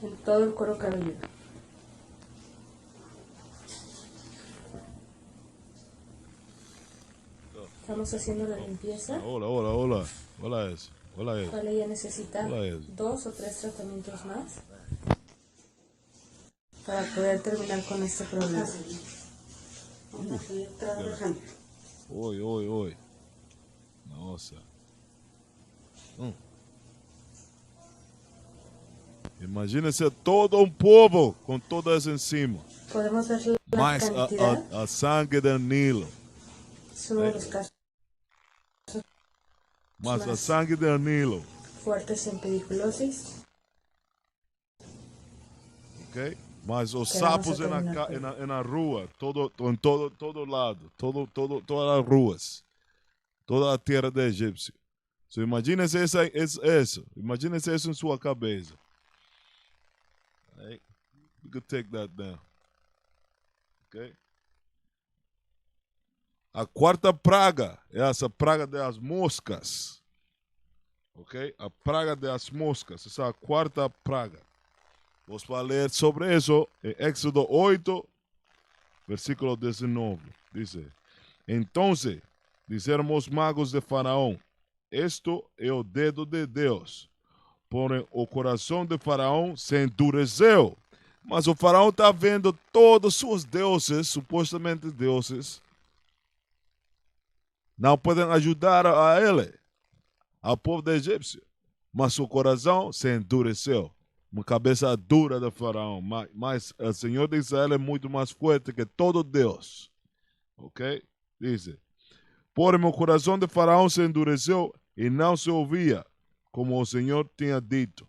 en todo el cuero cabelludo. Estamos haciendo la limpieza. Hola eso. Vale, ella necesita 2 o 3 tratamientos más para poder terminar con este problema. Oi. Nossa. Imagina-se todo povo com toda essa enzima. Podemos ver la Mais cantidad. a sangue do Nilo. Es uno de los casos Mas a sangue do Nilo. fuertes en pediculosis. Ok? Mas os sapos na rua, todo lado, todas as ruas, toda a terra do egípcio. So imagine-se isso. Imagine-se isso em sua cabeça. Right? You could take that down. Ok? A quarta praga é essa praga das moscas. Ok? A praga das moscas. Essa é a quarta praga. Vamos ler sobre isso em Éxodo 8, versículo 19. Diz: Então disseram os magos de Faraó: Esto é o dedo de Deus. Porém, o coração de Faraó se endureceu. Mas o Faraó está vendo todos os seus deuses, supostamente deuses, não podem ajudar a ele, ao povo do egípcio. Mas o coração se endureceu. Uma cabeça dura de Faraó. Mas o Senhor de Israel é muito mais forte que todo Deus. Ok? Diz: Porém, o coração de Faraó se endureceu e não se ouvia, como o Senhor tinha dito.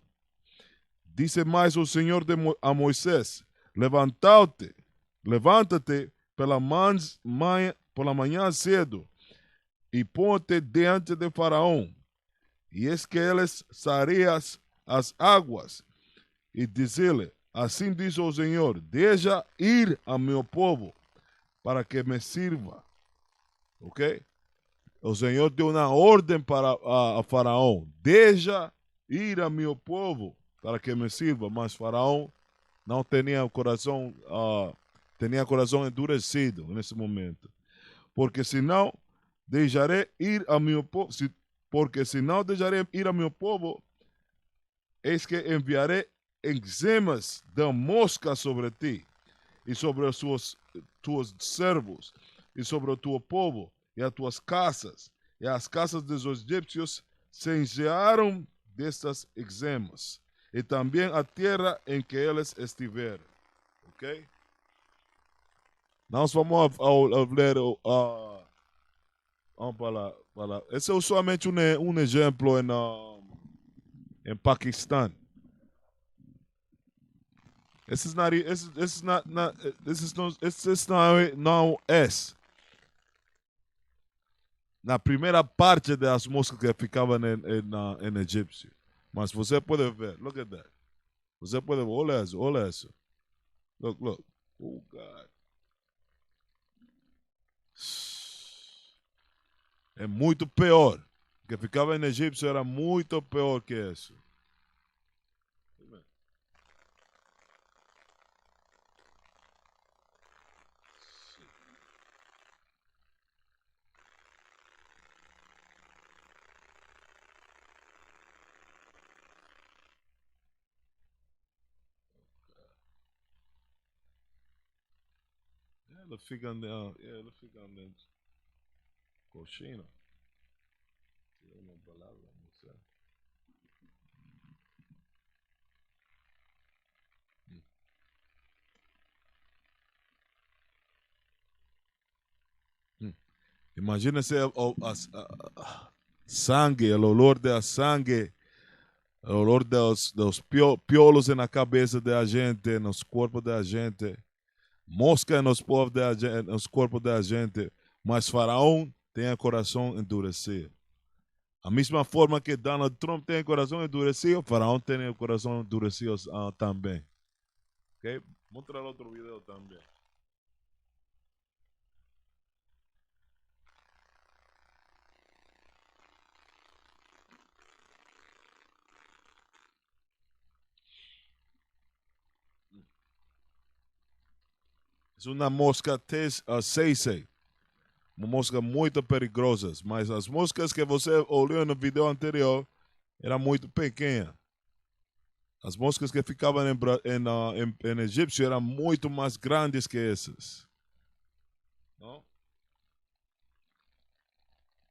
Disse mais o Senhor a Moisés: Levanta-te pela manhã cedo e põe-te diante de Faraó. E eis que eles sareias as águas. E diz-lhe: Assim diz o Senhor: Deixa ir a meu povo, para que me sirva. Ok? O Senhor deu uma ordem para a Faraó: Deixa ir a meu povo, para que me sirva. Mas Faraó não tinha coração endurecido nesse momento. Porque senão deixarei ir a meu povo. Porque se não deixarei ir a meu povo, eis que enviarei enzimas da mosca sobre ti, e sobre os tuos servos, e sobre o teu povo, e as tuas casas, e as casas dos egípcios se enchearam destas enzimas, e também a terra em que eles estiverem. Ok? Nós vamos ler. Vamos falar. Esse é somente um exemplo em Paquistão. Não é na primeira parte das moscas que ficavam em egípcio. Mas você pode ver, look at that. Você pode ver, olha isso. Look. Oh, God. É muito pior. O que ficava em egípcio era muito pior que isso. Ela fica dentro. Cochino. Uma palavra, não sei. Imagina-se sangue, o olor da sangue, o olor dos piolos na cabeça da gente, nos corpos da gente, mosca nos corpos da gente, mas Faraó tem o coração endurecido. A mesma forma que Donald Trump tem o coração endurecido, Faraó tem o coração endurecido também. Ok? Mostrar outro vídeo também. É uma mosca seisei. Uma mosca muito perigosa. Mas as moscas que você olhou no vídeo anterior eram muito pequenas. As moscas que ficavam em egípcio eram muito mais grandes que essas. Não?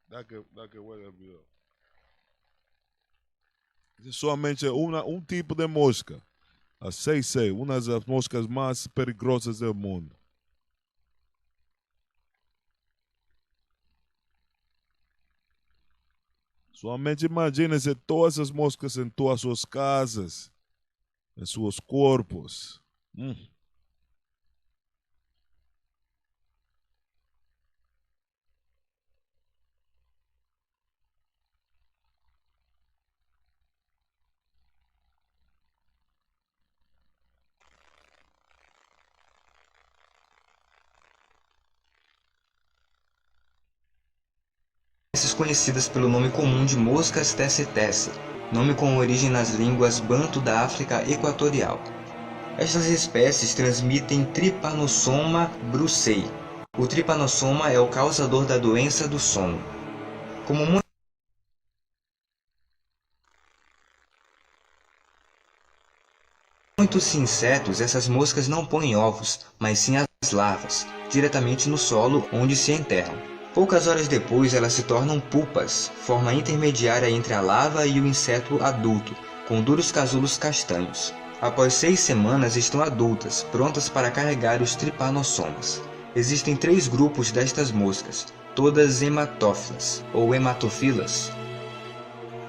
Dá que olha o vídeo. É somente um tipo de mosca. A seisei, uma das moscas mais perigosas do mundo. Somente imagine-se todas as moscas em todas as suas casas, em seus corpos. Conhecidas pelo nome comum de moscas tesse-tesse, nome com origem nas línguas banto da África Equatorial. Estas espécies transmitem Trypanosoma brucei. O trypanosoma é o causador da doença do sono. Como muitos insetos, essas moscas não põem ovos, mas sim as larvas, diretamente no solo onde se enterram. Poucas horas depois, elas se tornam pupas, forma intermediária entre a larva e o inseto adulto, com duros casulos castanhos. Após 6 semanas, estão adultas, prontas para carregar os trypanosomas. Existem 3 grupos destas moscas, todas hematófilas, ou hematofilas.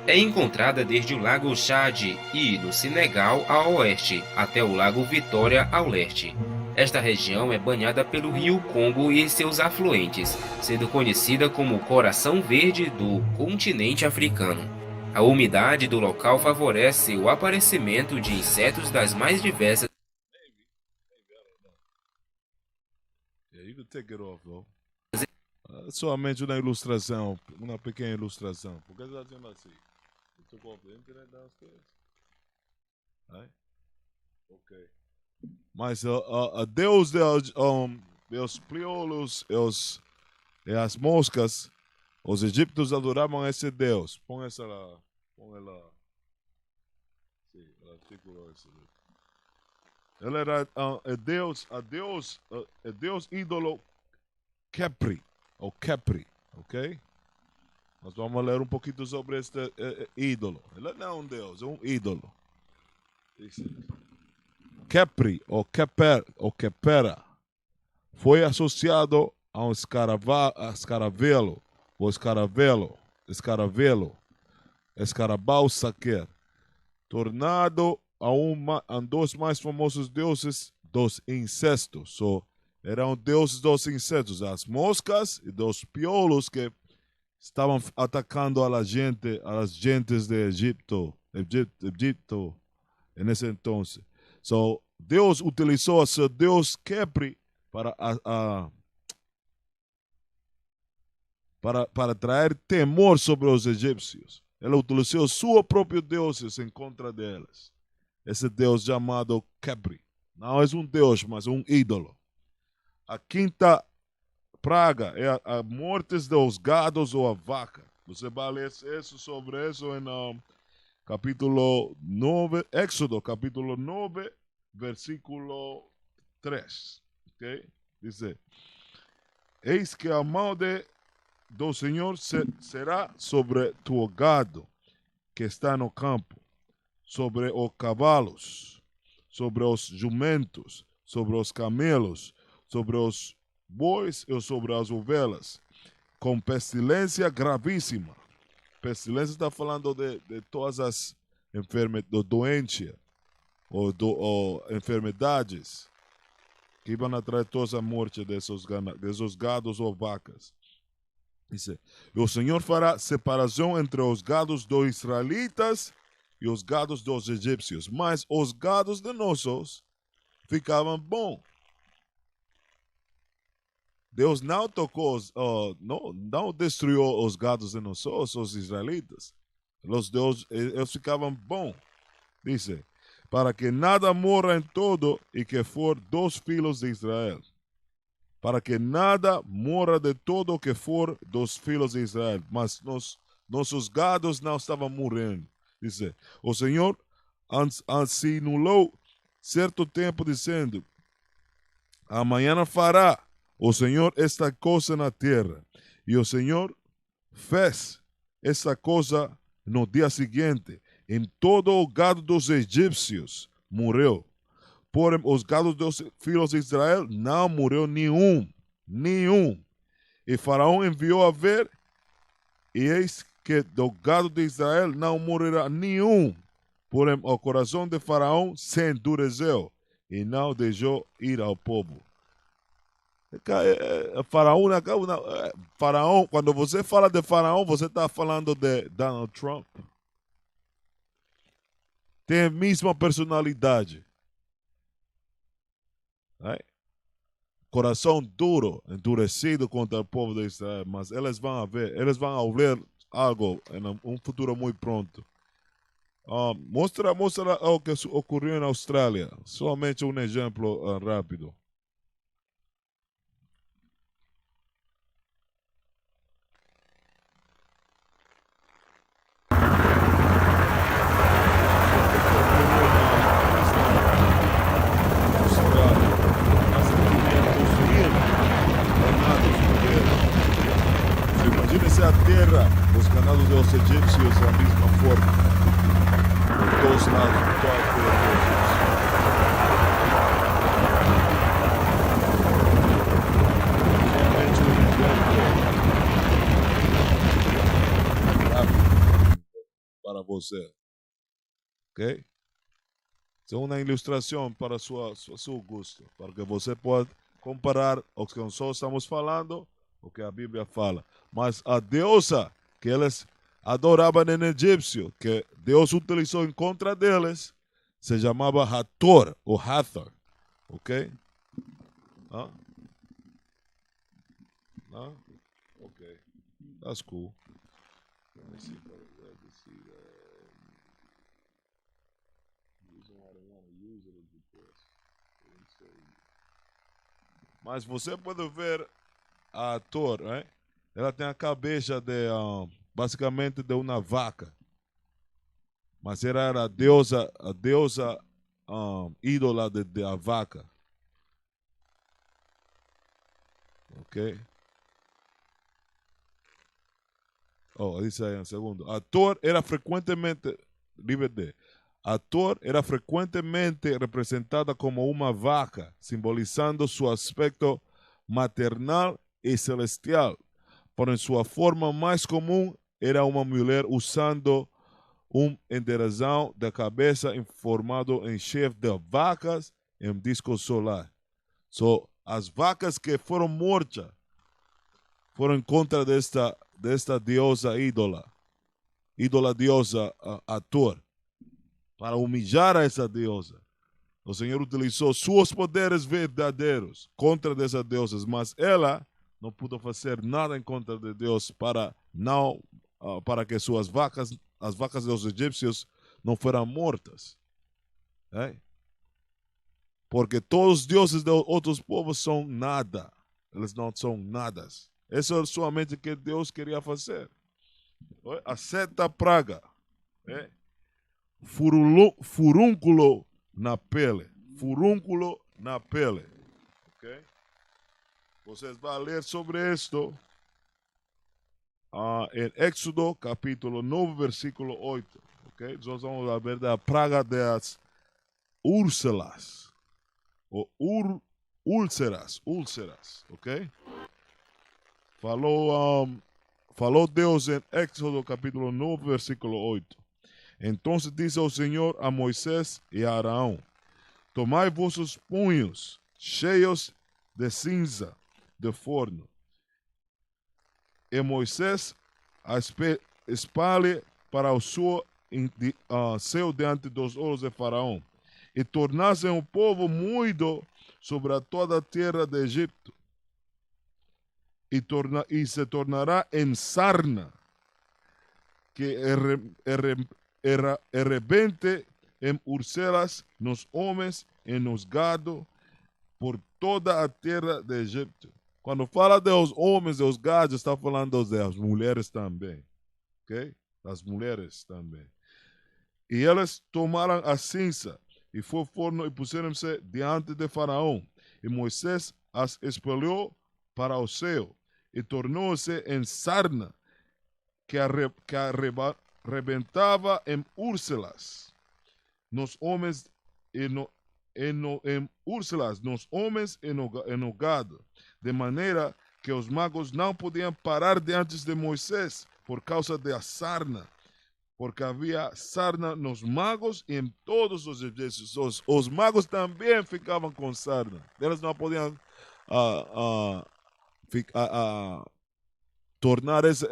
É encontrada desde o Lago Chad e, no Senegal, a oeste, até o Lago Vitória, ao leste. Esta região é banhada pelo rio Congo e seus afluentes, sendo conhecida como o coração verde do continente africano. A umidade do local favorece o aparecimento de insetos das mais diversas. Somente uma ilustração, uma pequena ilustração. Por que está dizendo assim? Estou com a internet downstairs? Ok. Mas Deus dos piolos e as moscas, os egípcios adoravam esse Deus. Põe essa lá. Põe ela. Sim, o artículo esse. Ele era Deus ídolo Kepri, ou Kepri, ok? Nós vamos ler um pouquinho sobre este ídolo. Ele não é um Deus, é um ídolo. Kepri, ou Kepera, foi associado a um escaravelo, ou escarabau saquer, tornado a dos mais famosos deuses dos incestos. Eram deuses dos insetos, as moscas e dos piolos que estavam atacando as gentes de Egipto nesse entonces. Deus utilizou seu Deus Kepri para trazer temor sobre os egípcios. Ele utilizou seu próprio Deus em contra deles. Esse Deus chamado Kepri. Não é um Deus, mas um ídolo. A quinta praga é a morte dos gados ou a vaca. Você vai ler sobre isso em capítulo 9, Éxodo, capítulo 9, versículo 3. Okay? Diz: eis que a mão do Senhor será sobre tu gado que está no campo, sobre os cavalos, sobre os jumentos, sobre os camelos, sobre os bois e sobre as ovelhas, com pestilência gravíssima. Pestilência está falando de todas as doenças ou enfermidades que iam atrair toda a morte desses gados ou vacas. Dice: e o Senhor fará separação entre os gados dos israelitas e os gados dos egípcios, mas os gados de nossos ficavam bons. Deus não tocou, não destruiu os gados de nós, os israelitas. Eles ficavam bons. Diz: para que nada morra em todo e que for dos filhos de Israel. para que nada mora de todo o que for dos filhos de Israel. Mas nossos gados não estavam morrendo. Diz, o Senhor assinulou certo tempo dizendo, amanhã fará o Senhor esta coisa na terra. E o Senhor fez essa coisa no dia seguinte. Em todo o gado dos egípcios morreu. Porém, os gados dos filhos de Israel não morreu nenhum. E Faraó enviou a ver, e eis que do gado de Israel não morrerá nenhum. Porém, o coração de Faraó se endureceu e não deixou ir ao povo. Faraó, quando você fala de Faraó, você está falando de Donald Trump. Tem a mesma personalidade. Coração duro, endurecido contra o povo de Israel, mas eles vão ver algo em um futuro muito pronto. Mostra o que ocorreu na Austrália. Somente um exemplo rápido. Imagine-se a terra, os ganados dos egípcios da mesma forma. Por todos os lados, por toda a terra dos egípcios. Somente um exemplo rápido para você. Ok? Isso é uma ilustração para seu gosto, para que você possa comparar o que nós estamos falando, o que a Bíblia fala. Mas a deusa que eles adoravam em egípcio, que Deus utilizou em contra deles, se chamava Hathor, ou Hathor. Ok? Ok. That's cool. Let me see. Mas você pode ver a Hathor, né? Ela tem a cabeça de, basicamente, de uma vaca. Mas ela era a deusa ídola de a vaca. Ok? Diz aí um segundo. Hathor era frequentemente, Hathor era frequentemente representada como uma vaca, simbolizando seu aspecto maternal e celestial. Porém, sua forma mais comum era uma mulher usando um endereção da cabeça formado em chefe de vacas em um disco solar. As vacas que foram mortas foram em contra desta deusa ídola deusa Hathor. Para humilhar a essa deusa, o Senhor utilizou seus poderes verdadeiros contra dessas deusas, mas ela não pôde fazer nada em contra de Deus para que as vacas dos egípcios não foram mortas. Porque todos os deuses de outros povos são nada. Eles não são nada. Isso é somente o que Deus queria fazer. A seta praga. Furúnculo na pele. Furúnculo na pele. Ok? Vocês vão ler sobre isto em Éxodo capítulo 9, versículo 8. Ok? Nós vamos ver da praga das úlceras. Ou úlceras. Ok? Falou Deus em Éxodo capítulo 9, versículo 8. Então disse o Senhor a Moisés e a Arão: tomai vossos punhos cheios de cinza de forno. E Moisés a espalhe para o céu diante dos olhos de Faraó. E tornasse um povo muito sobre toda a terra de Egito. E se tornará em sarna, que rebente em úlceras nos homens e nos gado, por toda a terra de Egito. Quando fala dos homens, dos gados, está falando das mulheres também. Ok? Das mulheres também. E eles tomaram a cinza e foi forno e puseram-se diante de Faraó. E Moisés as espalhou para o céu e tornou-se em sarna que arrebentava em úrsulas nos homens em úrsulas nos homens e no gado, de maneira que os magos não podiam parar diante de Moisés por causa da sarna, porque havia sarna nos magos e em todos os egípcios. Os magos também ficavam com sarna. Eles não podiam tornar esse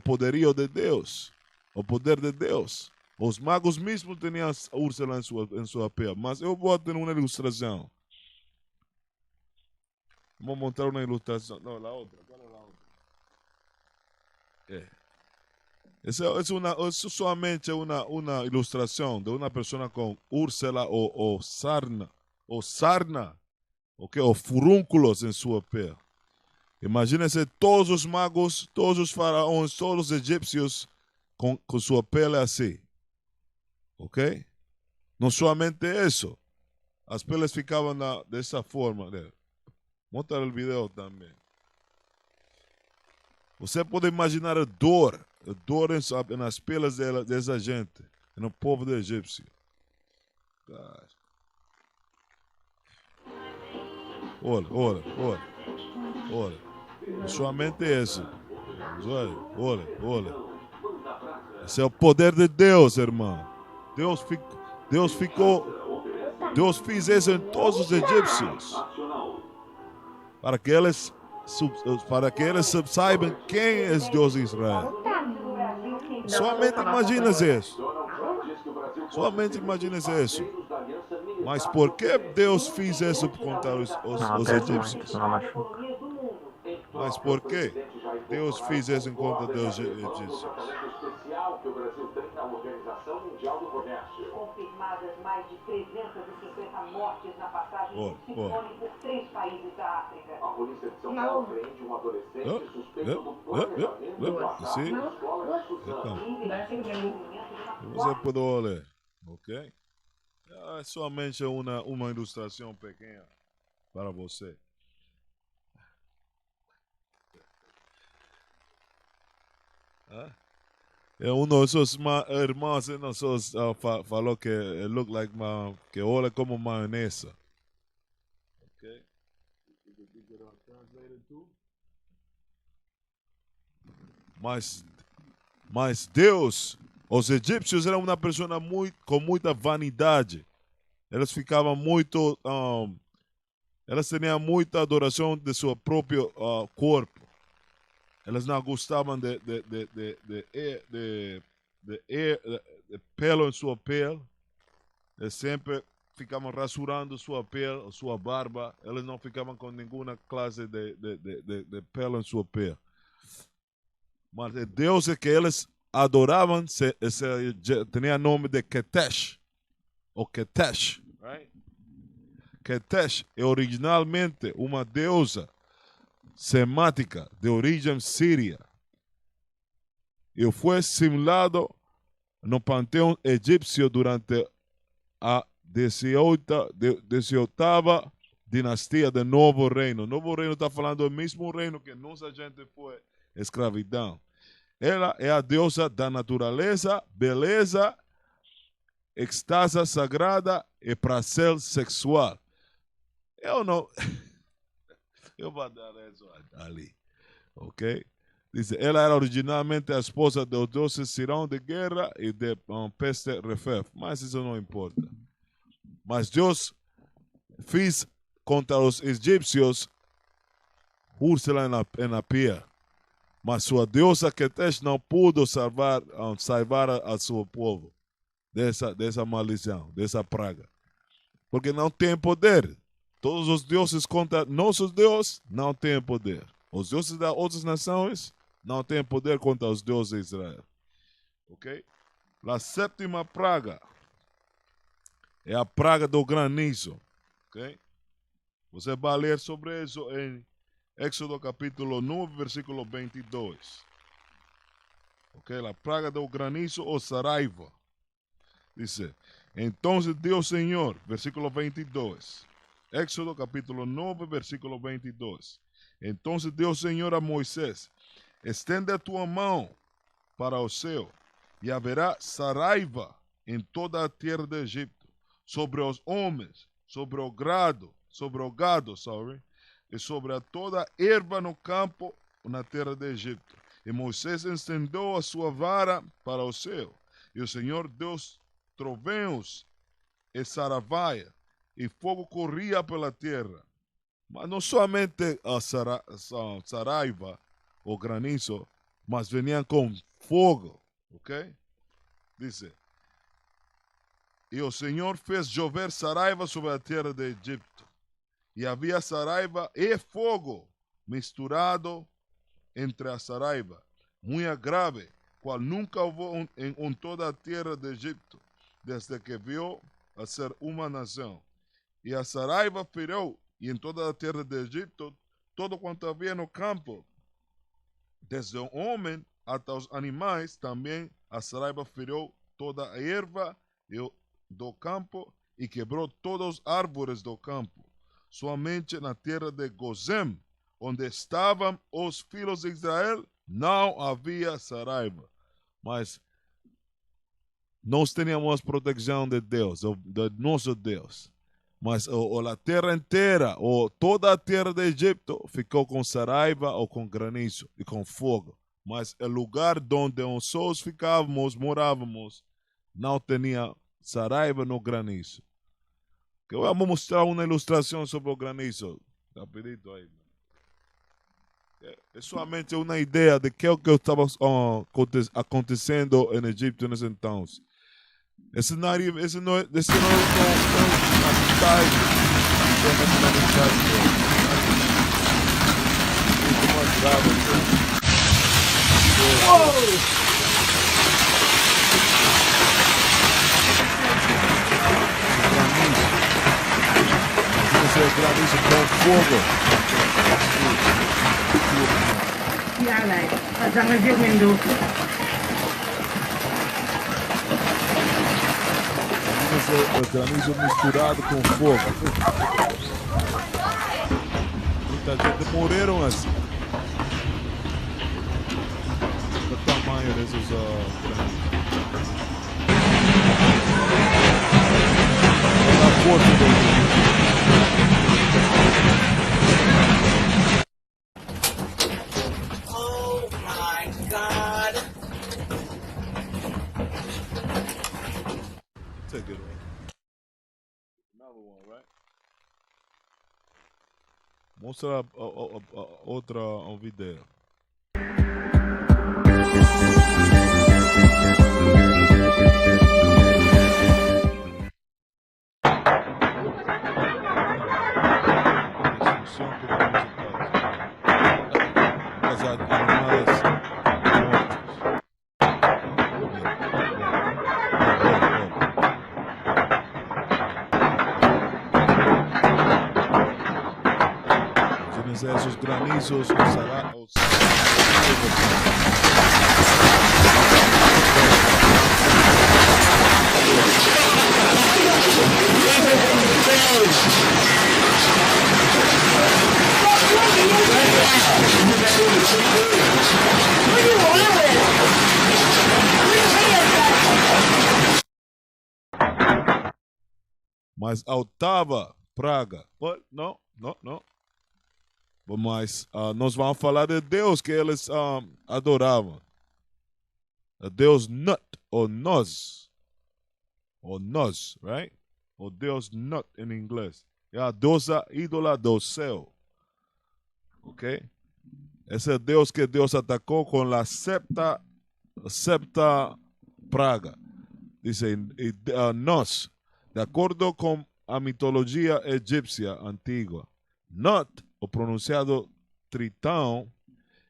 poderio de Deus, o poder de Deus. Os magos mesmos tinham úrsula em sua pele. Mas eu vou ter uma ilustração. Vou montar uma ilustração. Não, a outra. Isso é somente uma ilustração de uma pessoa com úrsula ou sarna, okay, ou furúnculos em sua pele. Imagine-se todos os magos, todos os faraós, todos os egípcios com sua pele assim. Ok? Não somente isso. As peles ficavam dessa forma. Mostra o vídeo também. Você pode imaginar a dor nas peles dessa gente, no povo do egípcio. Olha. Não somente isso. Olha. Esse é o poder de Deus, irmão. Deus fez isso em todos os egípcios. Para que eles saibam quem é Deus de Israel. Somente imagina isso. Mas por que Deus fez isso contra os egípcios? Mas por que Deus fez isso em conta dos egípcios? Que o Brasil tem na Organização Mundial do Comércio. Confirmadas mais de 350 mortes na passagem do ciclone por 3 países da África. A polícia de São Paulo prende um adolescente suspeito do planejamento do assalto na escola de Suzano. Você pode olhar, ok? É somente uma ilustração pequena para você. Uno de esos hermanos de nosotros falou que look like que olha como maionesa. Okay. Mas Deus, os egípcios eram uma pessoa com muita vanidade. Eles ficavam muito, eles tinham muita adoração de seu próprio corpo. Eles não gostavam de pelo em sua pele. Eles sempre ficavam rasurando sua pele, sua barba. Eles não ficavam com nenhuma classe de pelo em sua pele. Mas Deus é que eles adoravam, tinha nome de Ketesh. Ou Ketesh. Right? Ketesh é originalmente uma deusa semática de origem síria e foi simulado no panteão egípcio durante a 18ª dinastia do Novo Reino. O Novo Reino está falando do mesmo reino que nossa gente foi escravidão. Ela é a deusa da natureza, beleza, extase sagrada e prazer sexual. Eu vou dar isso ali, ok? Diz, ela era originalmente a esposa dos deuses Sirão de guerra e de peste Refef, mas isso não importa. Mas Deus fez contra os egípcios úrsula na pia, mas sua deusa Ketesh não pôde salvar a seu povo dessa maldição, dessa praga, porque não tem poder. Todos os deuses contra nossos deuses não têm poder. Os deuses das outras nações não têm poder contra os deuses de Israel. Ok? A 7ª praga é a praga do granizo. Ok? Você vai ler sobre isso em Éxodo capítulo 9, versículo 22. Ok, la praga del granizo o saraiva. Dice, entonces Dios Señor, versículo 22. Éxodo capítulo 9, versículo 22. Entonces Dios Señor a Moisés, estende tu mão para o céu, e haverá saraiva em toda a terra de Egipto, sobre os homens, sobre o gado, e sobre toda erva no campo, na terra de Egipto. E Moisés estendeu a sua vara para o céu, e o Senhor deu trovões e saravaia, e fogo corria pela terra. Mas não somente a saraiva ou granizo, mas veniam com fogo, ok? Diz, e o Senhor fez chover saraiva sobre a terra de Egipto, e havia saraiva e fogo misturado entre a saraiva, muito grave, qual nunca houve em toda a terra de Egipto, desde que viu a ser uma nação. E a saraiva feriu, e em toda a terra de Egipto, todo quanto havia no campo, desde o homem até os animais, também a saraiva feriu toda a erva do campo e quebrou todos os árvores do campo. Somente na terra de Gozem, onde estavam os filhos de Israel, não havia saraiva. Mas nós tínhamos proteção de Deus, de nosso Deus. Mas a terra inteira, ou toda a terra de Egipto, ficou com saraiva ou com granizo e com fogo. Mas o lugar onde nós ficávamos, morávamos, não tinha saraiva no granizo. Eu vou mostrar uma ilustração sobre o granizo. Rapidito aí. É somente uma ideia de que é o que estava acontecendo no Egito nesse então. Esse não é uma cidade. Muito mais grave. Granizo com fogo. Ja, nee, dat is heel min doen. O granizo misturado com fogo. Muita gente morreram assim. O tamanho desses granizos. A força do granizo. Mostra outra vídeo. Esos granizos, mas a oitava praga, não. Mas nós vamos falar de Deus que eles adoravam. A Deus Nut, ou Nos, right? O Deus Nut em inglês. É a deusa ídola do céu. Ok? Esse é Deus que Deus atacou com a septa praga. Dizem, Nos, de acordo com a mitologia egípcia antiga, Nut, o pronunciado Tritão,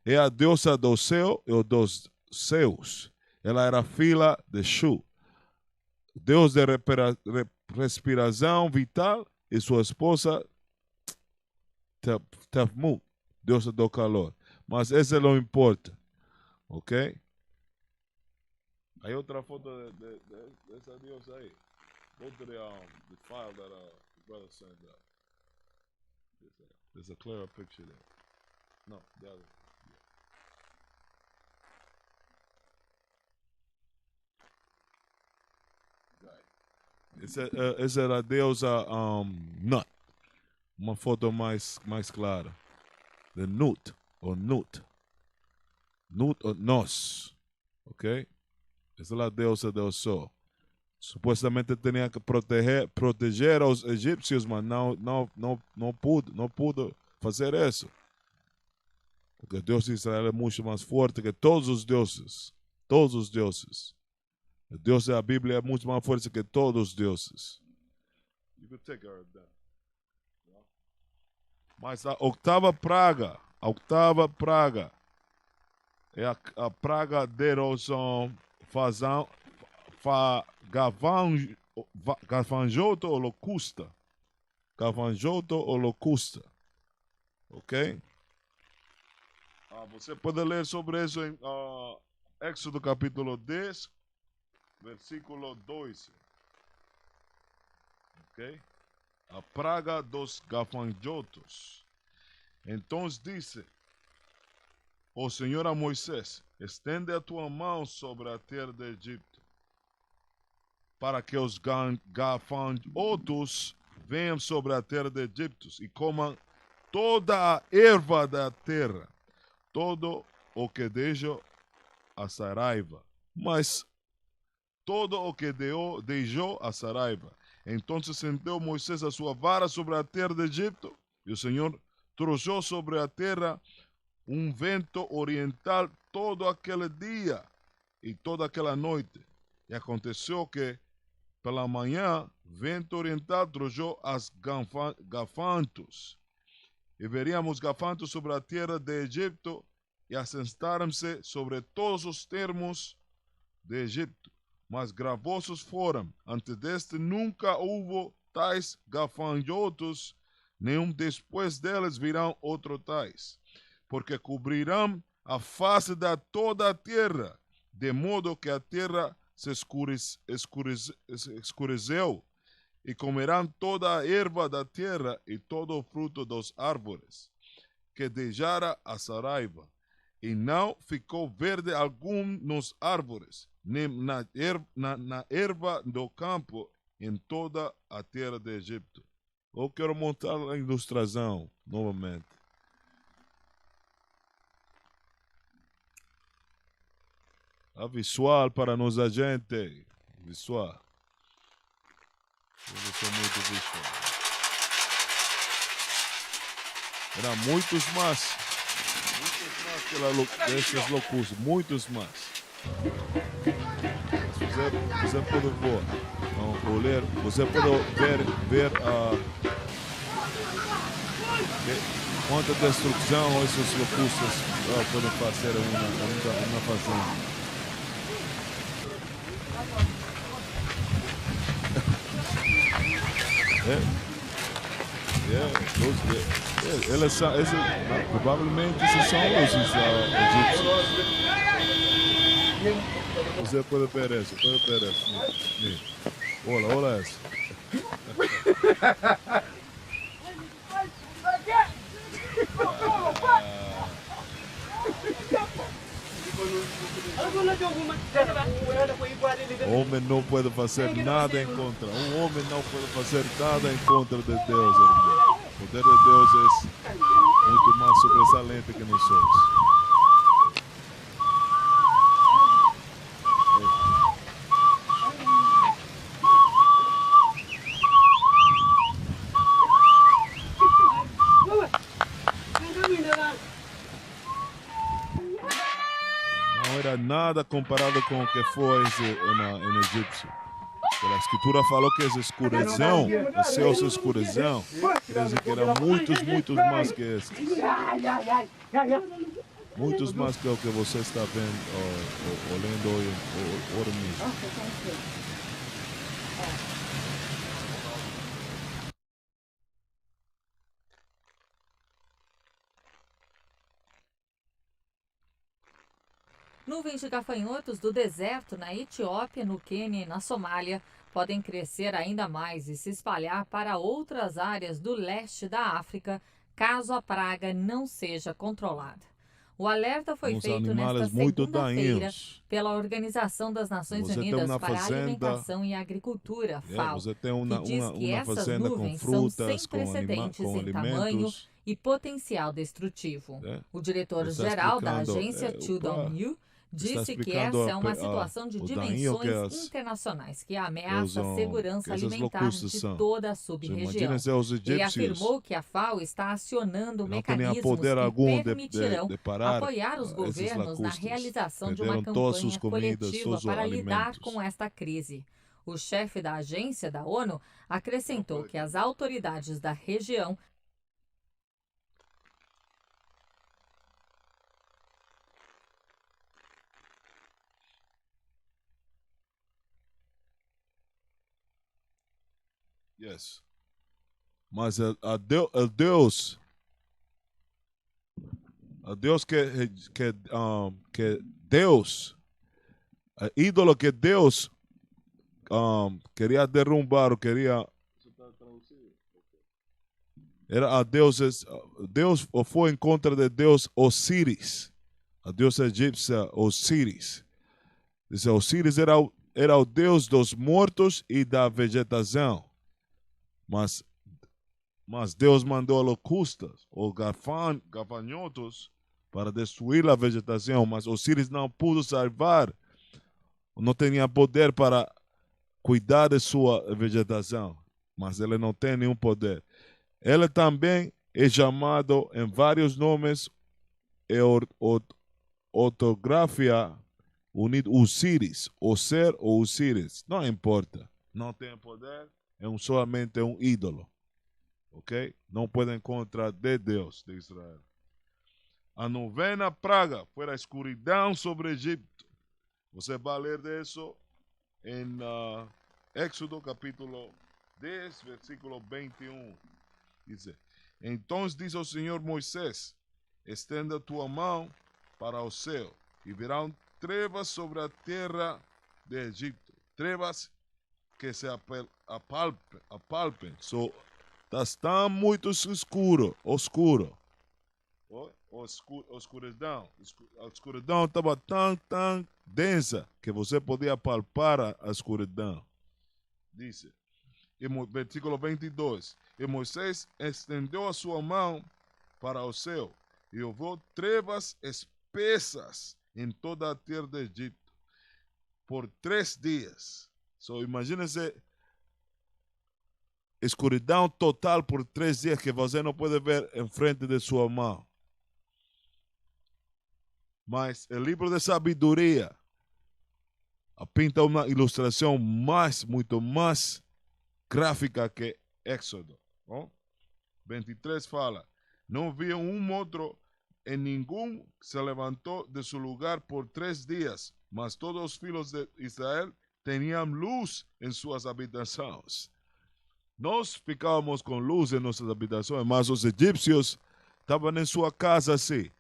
é a deusa do céu e dos céus. Ela era filha de Shu, deus de respiração vital, e sua esposa Tefmut, deusa do calor. Mas esse não importa. Ok? Hay otra foto de esa diosa ahí. Go to the file that the brother sent out. There's a clearer picture there. No, the other. Yeah. Essa era a deusa Nut. Uma foto mais clara. The Nut, ou Nut. Nut ou Nos. Ok? Esa es la diosa del sol. Supuestamente tenía que proteger a los egipcios, mas no pudo hacer eso. Porque el Dios de Israel es mucho más fuerte que todos los dioses. Todos los dioses. El Dios de la Biblia es mucho más fuerte que todos los dioses. You can take care of that. Mas a octava praga é a praga de los gafanhoto ou locusta. Gafanhoto ou locusta. Ok? Você pode ler sobre isso em Éxodo capítulo 10, versículo 12. Ok? A praga dos gafanhotos. Então disse o Senhor a Moisés: estende a tua mão sobre a terra de Egito, para que os gafanhotos venham sobre a terra de Egito e comam toda a erva da terra, todo o que deixou a saraiva. Mas todo o que deixou a saraiva. Então sentou Moisés a sua vara sobre a terra de Egito, e o Senhor trouxe sobre a terra vento oriental todo aquele dia e toda aquela noite. E aconteceu que, pela manhã, vento oriental trouxe as gafantos. E veríamos gafantos sobre a terra de Egito e assentaram-se sobre todos os termos de Egito. Mas gravosos foram. Antes deste nunca houve tais gafanhotos, nenhum depois deles virão outro tais. Porque cobrirão a face de toda a terra, de modo que a terra se escureceu, e comerão toda a erva da terra e todo o fruto dos árvores, que deixara a saraiva, e não ficou verde algum nos árvores, nem na erva do campo, em toda a terra de Egito. Eu quero montar a ilustração novamente. A visual para nós, a gente. Visual. Eu sou muito visual. Era muitos mais. Que esses loucos. Muitos mais. Você pode olhar. Você pode ver quanta destruição esses locustas podem fazer uma fazenda. Provavelmente esses são os egípcios. Você pode ver isso, Olha essa. O homem não pode fazer nada em contra. Um homem não pode fazer nada em contra de Deus, irmão. O poder de Deus é muito mais sobressalente que nós somos. Nada comparado com o que foi em Egito. A escritura falou que essa escuridão, os céus escuridão, quer dizer que eram muitos mais que esses. Muitos mais que o que você está vendo, olhando hoje mesmo. Nuvens de gafanhotos do deserto na Etiópia, no Quênia e na Somália podem crescer ainda mais e se espalhar para outras áreas do leste da África, caso a praga não seja controlada. O alerta foi feito nesta segunda-feira pela Organização das Nações Unidas para a Alimentação e Agricultura, FAO, que diz que essas nuvens são sem precedentes em tamanho e potencial destrutivo. O diretor-geral da agência Chudong-yu disse que essa é uma situação de dimensões internacionais que ameaça a segurança alimentar de toda a sub-região. Ele afirmou que a FAO está acionando mecanismos que permitirão apoiar os governos na realização de uma campanha coletiva para lidar com esta crise. O chefe da agência da ONU acrescentou que as autoridades da região Yes. Mas a Deus que Deus, el ídolo que Deus queria derrumbar, ou queria, era a Deus foi em contra de Deus Osíris, a deusa egípcia Osíris. Dice, Osíris era o Deus dos mortos e da vegetação. Mas Deus mandou locustas, ou gafanhotos, para destruir a vegetação. Mas Osíris não pôde salvar, não tinha poder para cuidar de sua vegetação. Mas ele não tem nenhum poder. Ele também é chamado em vários nomes e ortografia unido Osíris, o ser ou Osíris. Não importa. Não tem poder. É somente um ídolo, ok? Não pode encontrar de Deus de Israel. A novena praga foi a escuridão sobre o Egito. Você vai ler disso em Éxodo capítulo 10, versículo 21. Diz: Então disse o Senhor Moisés, estenda tua mão para o céu e virão trevas sobre a terra de Egito. Trevas que se apalpem. Está muito escuro. Escuridão. A escuridão estava tão densa que você podia palpar a escuridão. Diz, versículo 22. E Moisés estendeu a sua mão para o céu e houve trevas espessas em toda a terra de Egito por 3 dias. Imagine-se, escuridão total por 3 dias que você não pode ver em frente de sua mão. Mas o livro de sabedoria pinta uma ilustração muito mais gráfica que Éxodo. 23 fala, não viu outro e nenhum se levantou de seu lugar por 3 dias, mas todos os filhos de Israel tinham luz em suas habitações. Nós ficávamos com luz em nossas habitações, mas os egípcios estavam em sua casa assim,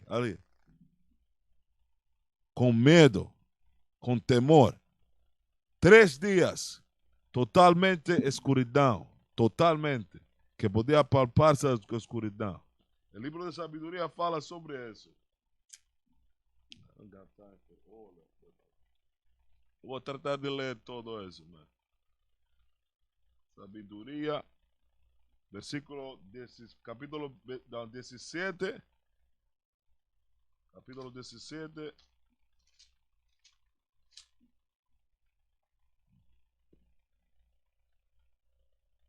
ali, com medo, com temor. 3 dias, totalmente escuridão, totalmente, que podia palpar-se a escuridão. O livro de sabedoria fala sobre isso. Vou tratar de ler todo isso. Sabedoria, capítulo 17. Capítulo 17.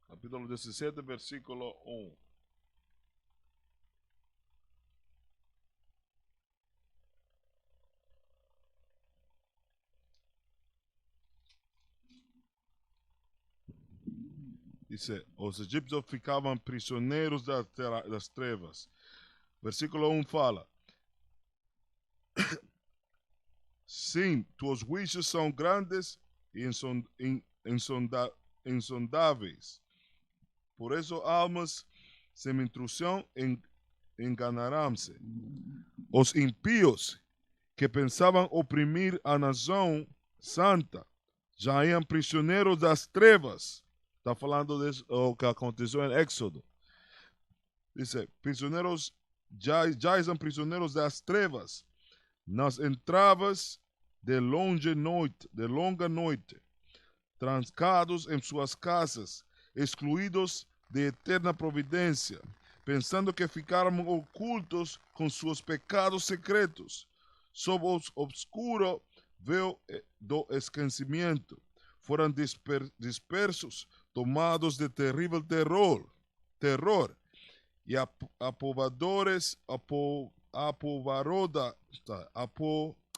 Capítulo 17, versículo 1. Diz, os egípcios ficavam prisioneiros das trevas. Versículo 1 fala, sim, tuos juízos são grandes e insondáveis. Por isso almas sem instrução enganarão-se. Os impíos que pensavam oprimir a nação santa já eram prisioneiros das trevas. Está falando de o que aconteceu em Éxodo. Dice, prisioneiros, já eram prisioneiros das trevas, nas entraves de longa noite, trancados em suas casas, excluídos de eterna providência, pensando que ficaram ocultos com seus pecados secretos, sob o obscuro véu do esquecimento, foram dispersos, tomados de terrível terror, e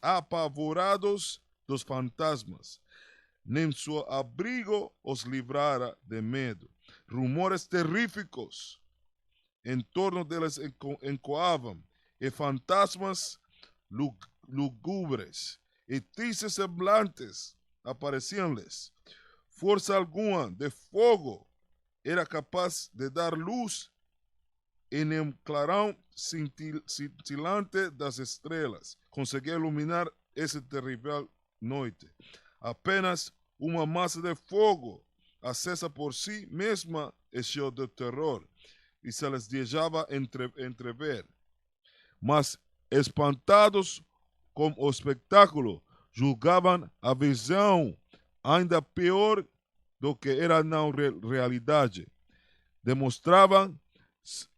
apavorados dos fantasmas. Nem seu abrigo os livrara de medo. Rumores terríficos em torno deles ecoavam, e fantasmas lúgubres e tristes semblantes apareciam-lhes. Força alguma de fogo era capaz de dar luz em um clarão cintilante das estrelas. Conseguia iluminar essa terrível noite. Apenas uma massa de fogo, acesa por si mesma, encheu de terror, e se les deixava entrever. Mas, espantados com o espetáculo, julgavam a visão ainda pior do que era na realidade.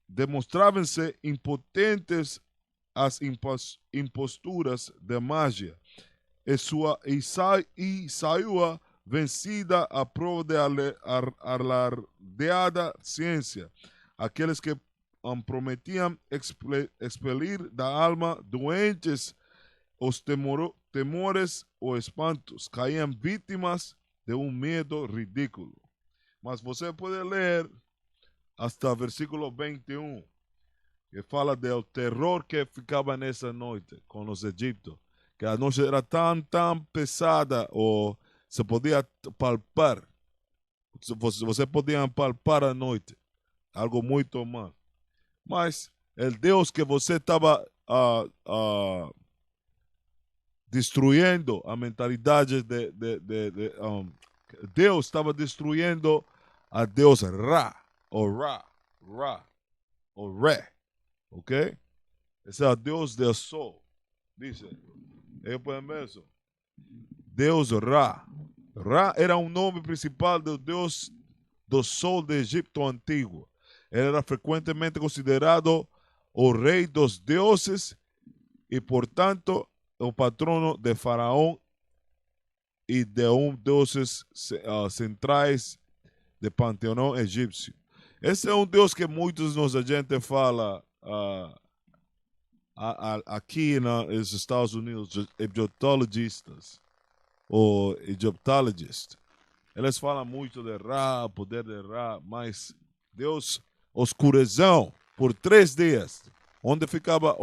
Demonstravam-se impotentes as imposturas de magia, e saiu vencida a prova de alardeada ciência. Aqueles que prometiam expelir da alma doentes os temores ou espantos, caíam vítimas de um medo ridículo. Mas você pode ler hasta versículo 21, que fala do terror que ficava nessa noite com os egípcios, que a noite era tão pesada, ou se podia palpar, você podia palpar a noite, algo muito mal. Mas o Deus que você estava destruindo a mentalidade Deus estava destruindo a Deus Ra, ou Re, ok? Esse é o Deus do sol, diz. Eu puedo ver isso. Deus Ra. Ra era um nome principal do Deus do sol do Egito antigo. Ele era frequentemente considerado o rei dos deuses e, portanto, o patrono de Faraó e de deuses centrais do panteão egípcio. Esse é um Deus que muitos a gente fala aqui nos Estados Unidos, egiptologistas ou egyptologists. Eles falam muito de Ra, poder de Ra, mas Deus oscureceu por 3 dias. Onde ficava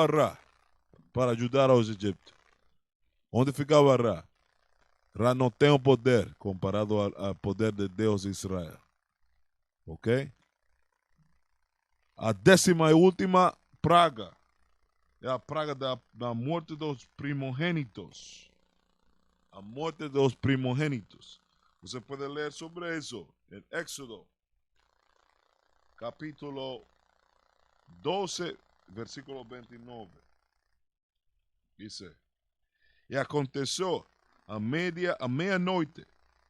Ra para ajudar aos egípcios? Onde ficava Ra? Ra não tem o poder comparado ao poder de Deus de Israel. Ok? A 10ª e última praga é a praga da morte dos primogênitos. A morte dos primogênitos. Você pode ler sobre isso em Éxodo, capítulo 12, versículo 29. Diz: E aconteceu à meia-noite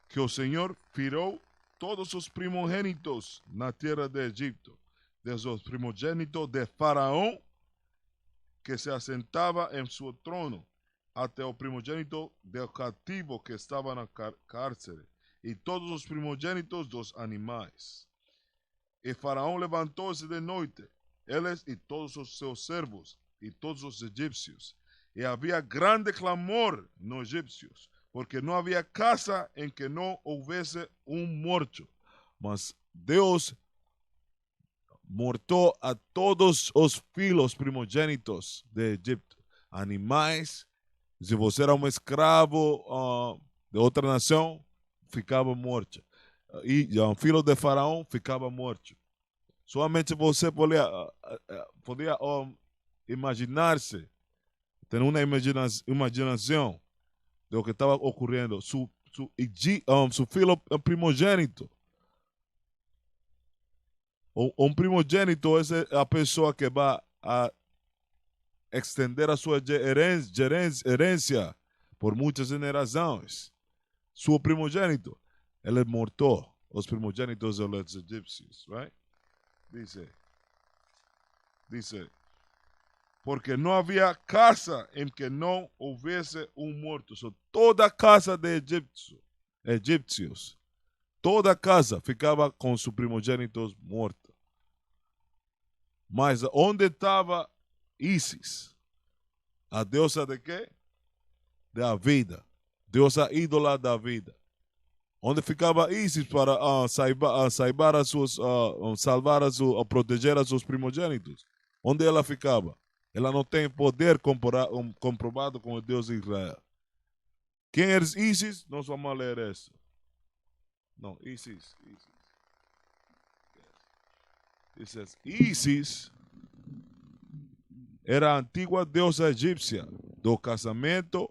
que o Senhor feriu todos os primogênitos na terra de Egito, desde os primogênitos de Faraó, que se assentava em seu trono, até o primogênito do cativo que estava na cárcere, e todos os primogênitos dos animais. E Faraó levantou-se de noite, eles e todos os seus servos, e todos os egípcios. E havia grande clamor nos egípcios, porque não havia casa em que não houvesse morto. Mas Deus mortou a todos os filhos primogênitos de Egito, animais. Se você era um escravo de outra nação, ficava morto. E um filho de Faraó ficava morto. Somente você podia imaginar-se tener una imaginación de lo que estaba ocurriendo. Su filo primogénito. Un primogénito es la persona que va a extender a su herencia por muchas generaciones. Su primogénito, él mortó los primogénitos de los egipcios, right? Dice, porque no había casa en que no hubiese un muerto. So, toda casa de egipcios, toda casa ficaba con sus primogénitos muertos. Mas onde estava Isis? A deusa de quê? Da vida. Deusa ídola da vida. Onde ficava Isis para proteger a seus primogênitos? Onde ela ficava? Ela não tem poder comprovado com o Deus de Israel. Quem é Isis? Nós vamos ler isso. Não, Isis. Isis era a antiga deusa egípcia do casamento,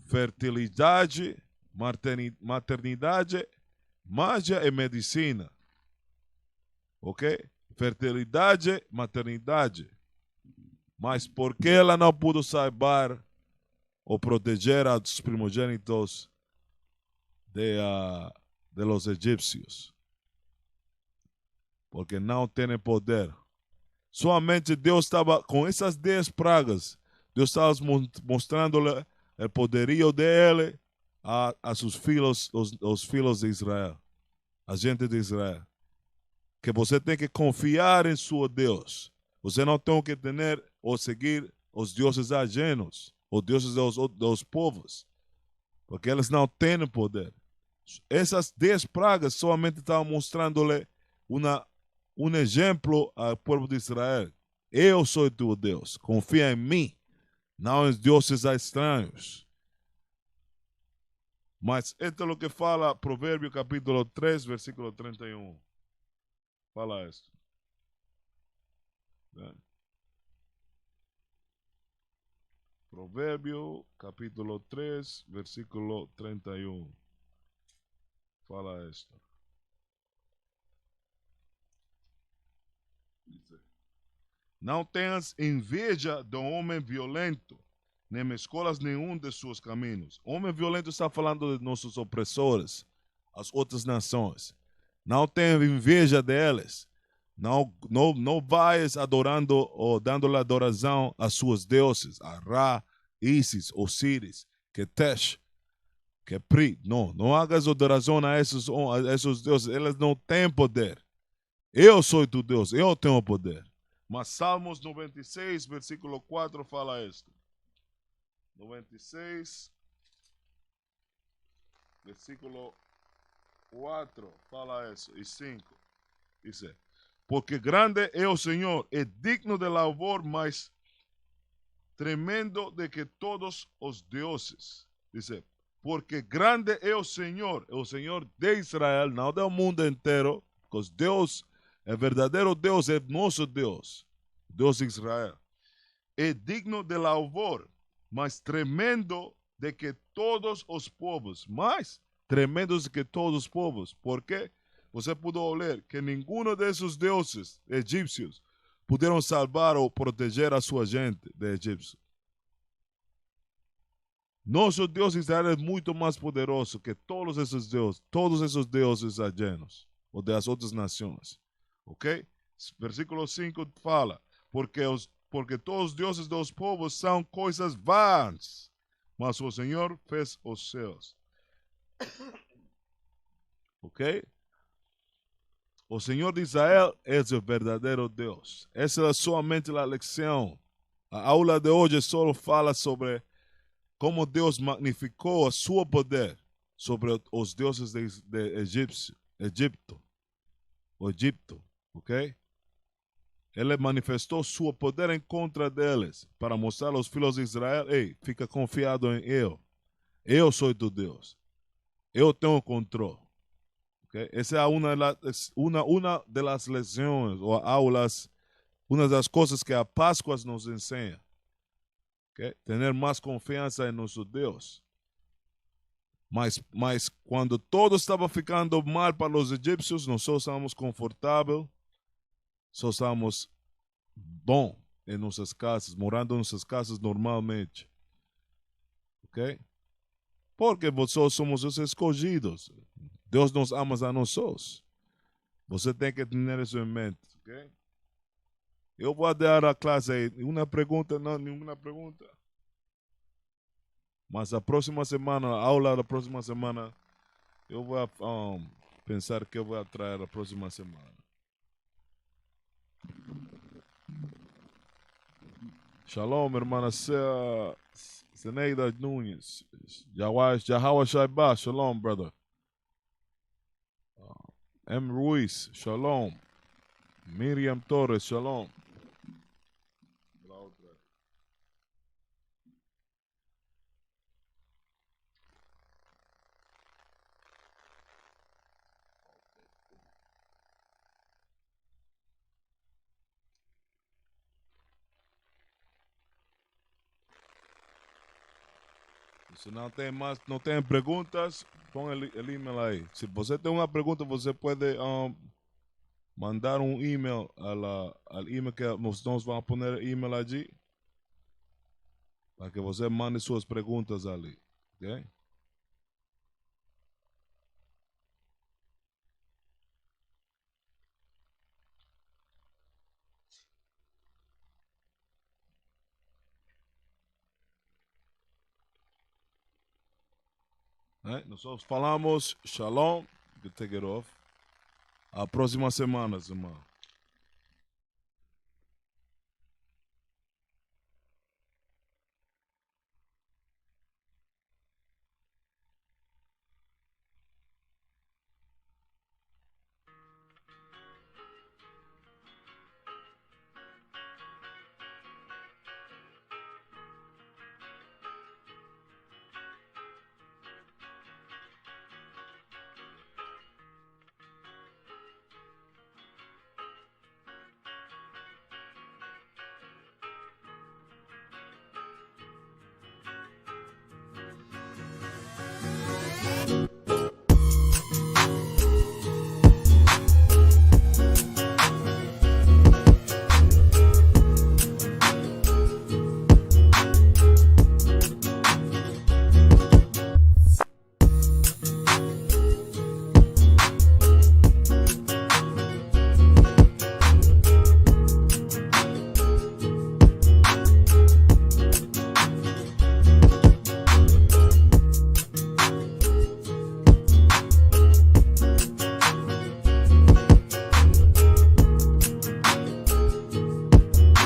fertilidade, maternidade, magia e medicina. Ok? Fertilidade, maternidade. Mas por que ela não pôde salvar ou proteger os primogênitos de los egípcios? Porque não tem poder. Somente Deus estava com essas 10 pragas. Deus estava mostrando-lhe o poderio dele a seus filhos, os filhos de Israel, a gente de Israel. Que você tem que confiar em seu Deus. Você não tem que ter ou seguir os deuses ajenos, os deuses dos povos, porque eles não têm poder. Essas 10 pragas somente estavam mostrando-lhe um exemplo ao povo de Israel. Eu sou teu Deus, confia em mim, não em deuses estranhos. Mas esto é o que fala Provérbio capítulo 3, versículo 31. Fala isso. Provérbio capítulo 3, versículo 31. Fala isto. Não tenhas inveja do homem violento, nem escolhas nenhum de seus caminhos. Homem violento está falando de nossos opressores, as outras nações. Não tenha inveja deles. Não vais adorando ou dando-lhe adoração a seus deuses, a Ra, Isis, Osíris, Ketesh, Kepri. Não hagas adoração a esses deuses. Eles não têm poder. Eu sou tu Deus, eu tenho poder. Mas Salmos 96, versículo 4 fala isto. 96, versículo 4 fala isso. E 5 diz: porque grande é o Senhor, é digno de louvor, mas tremendo de que todos os deuses. Diz: porque grande é o Senhor de Israel, não do mundo inteiro, porque Deus, o verdadeiro Deus é nosso Deus, Deus de Israel. É digno de louvor, mas tremendo de que todos os povos, mais tremendos de que todos os povos. Por quê? Você pode ler que nenhum desses deuses egípcios puderam salvar ou proteger a sua gente de Egito. Nosso Deus Israel é muito mais poderoso que todos esses deuses ajenos ou das outras nações. Ok? Versículo 5 fala: porque todos os deuses dos povos são coisas vãs, mas o Senhor fez os céus. Ok? O Senhor de Israel é o verdadeiro Deus. Essa é somente a lição. A aula de hoje só fala sobre como Deus magnificou o seu poder sobre os deuses de Egipto. Ok? Ele manifestou seu poder em contra deles para mostrar aos filhos de Israel: ei, fica confiado em eu. Eu sou teu Deus. Eu tenho controle. Okay? Essa é uma das lições ou aulas, uma das coisas que a Páscoa nos ensina. Okay? Tener más confiança em nosso Deus. Mas quando todo estava ficando mal para os egípcios, nós só estávamos confortáveis, só estávamos bom em nossas casas, morando em nossas casas normalmente. Ok? Porque vocês somos os escolhidos. Deus nos ama a nós. Você tem que ter isso em mente. Ok? Eu vou dar a classe aí. Uma pergunta? Não, nenhuma pergunta. Mas a próxima semana, a aula da próxima semana, eu vou pensar que eu vou trazer a próxima semana. Shalom, irmã Zeneida Nunes. Jahawa Shaiba, shalom, brother. M. Ruiz, shalom. Miriam Torres, shalom. Se não tem mais, não tem perguntas, põe o e-mail aí. Se você tem uma pergunta, você pode mandar um e-mail ao e-mail que nós vamos pôr e-mail ali, para que você mande suas perguntas ali, ok? Nós falamos shalom, you take it off. A próxima semana, irmão.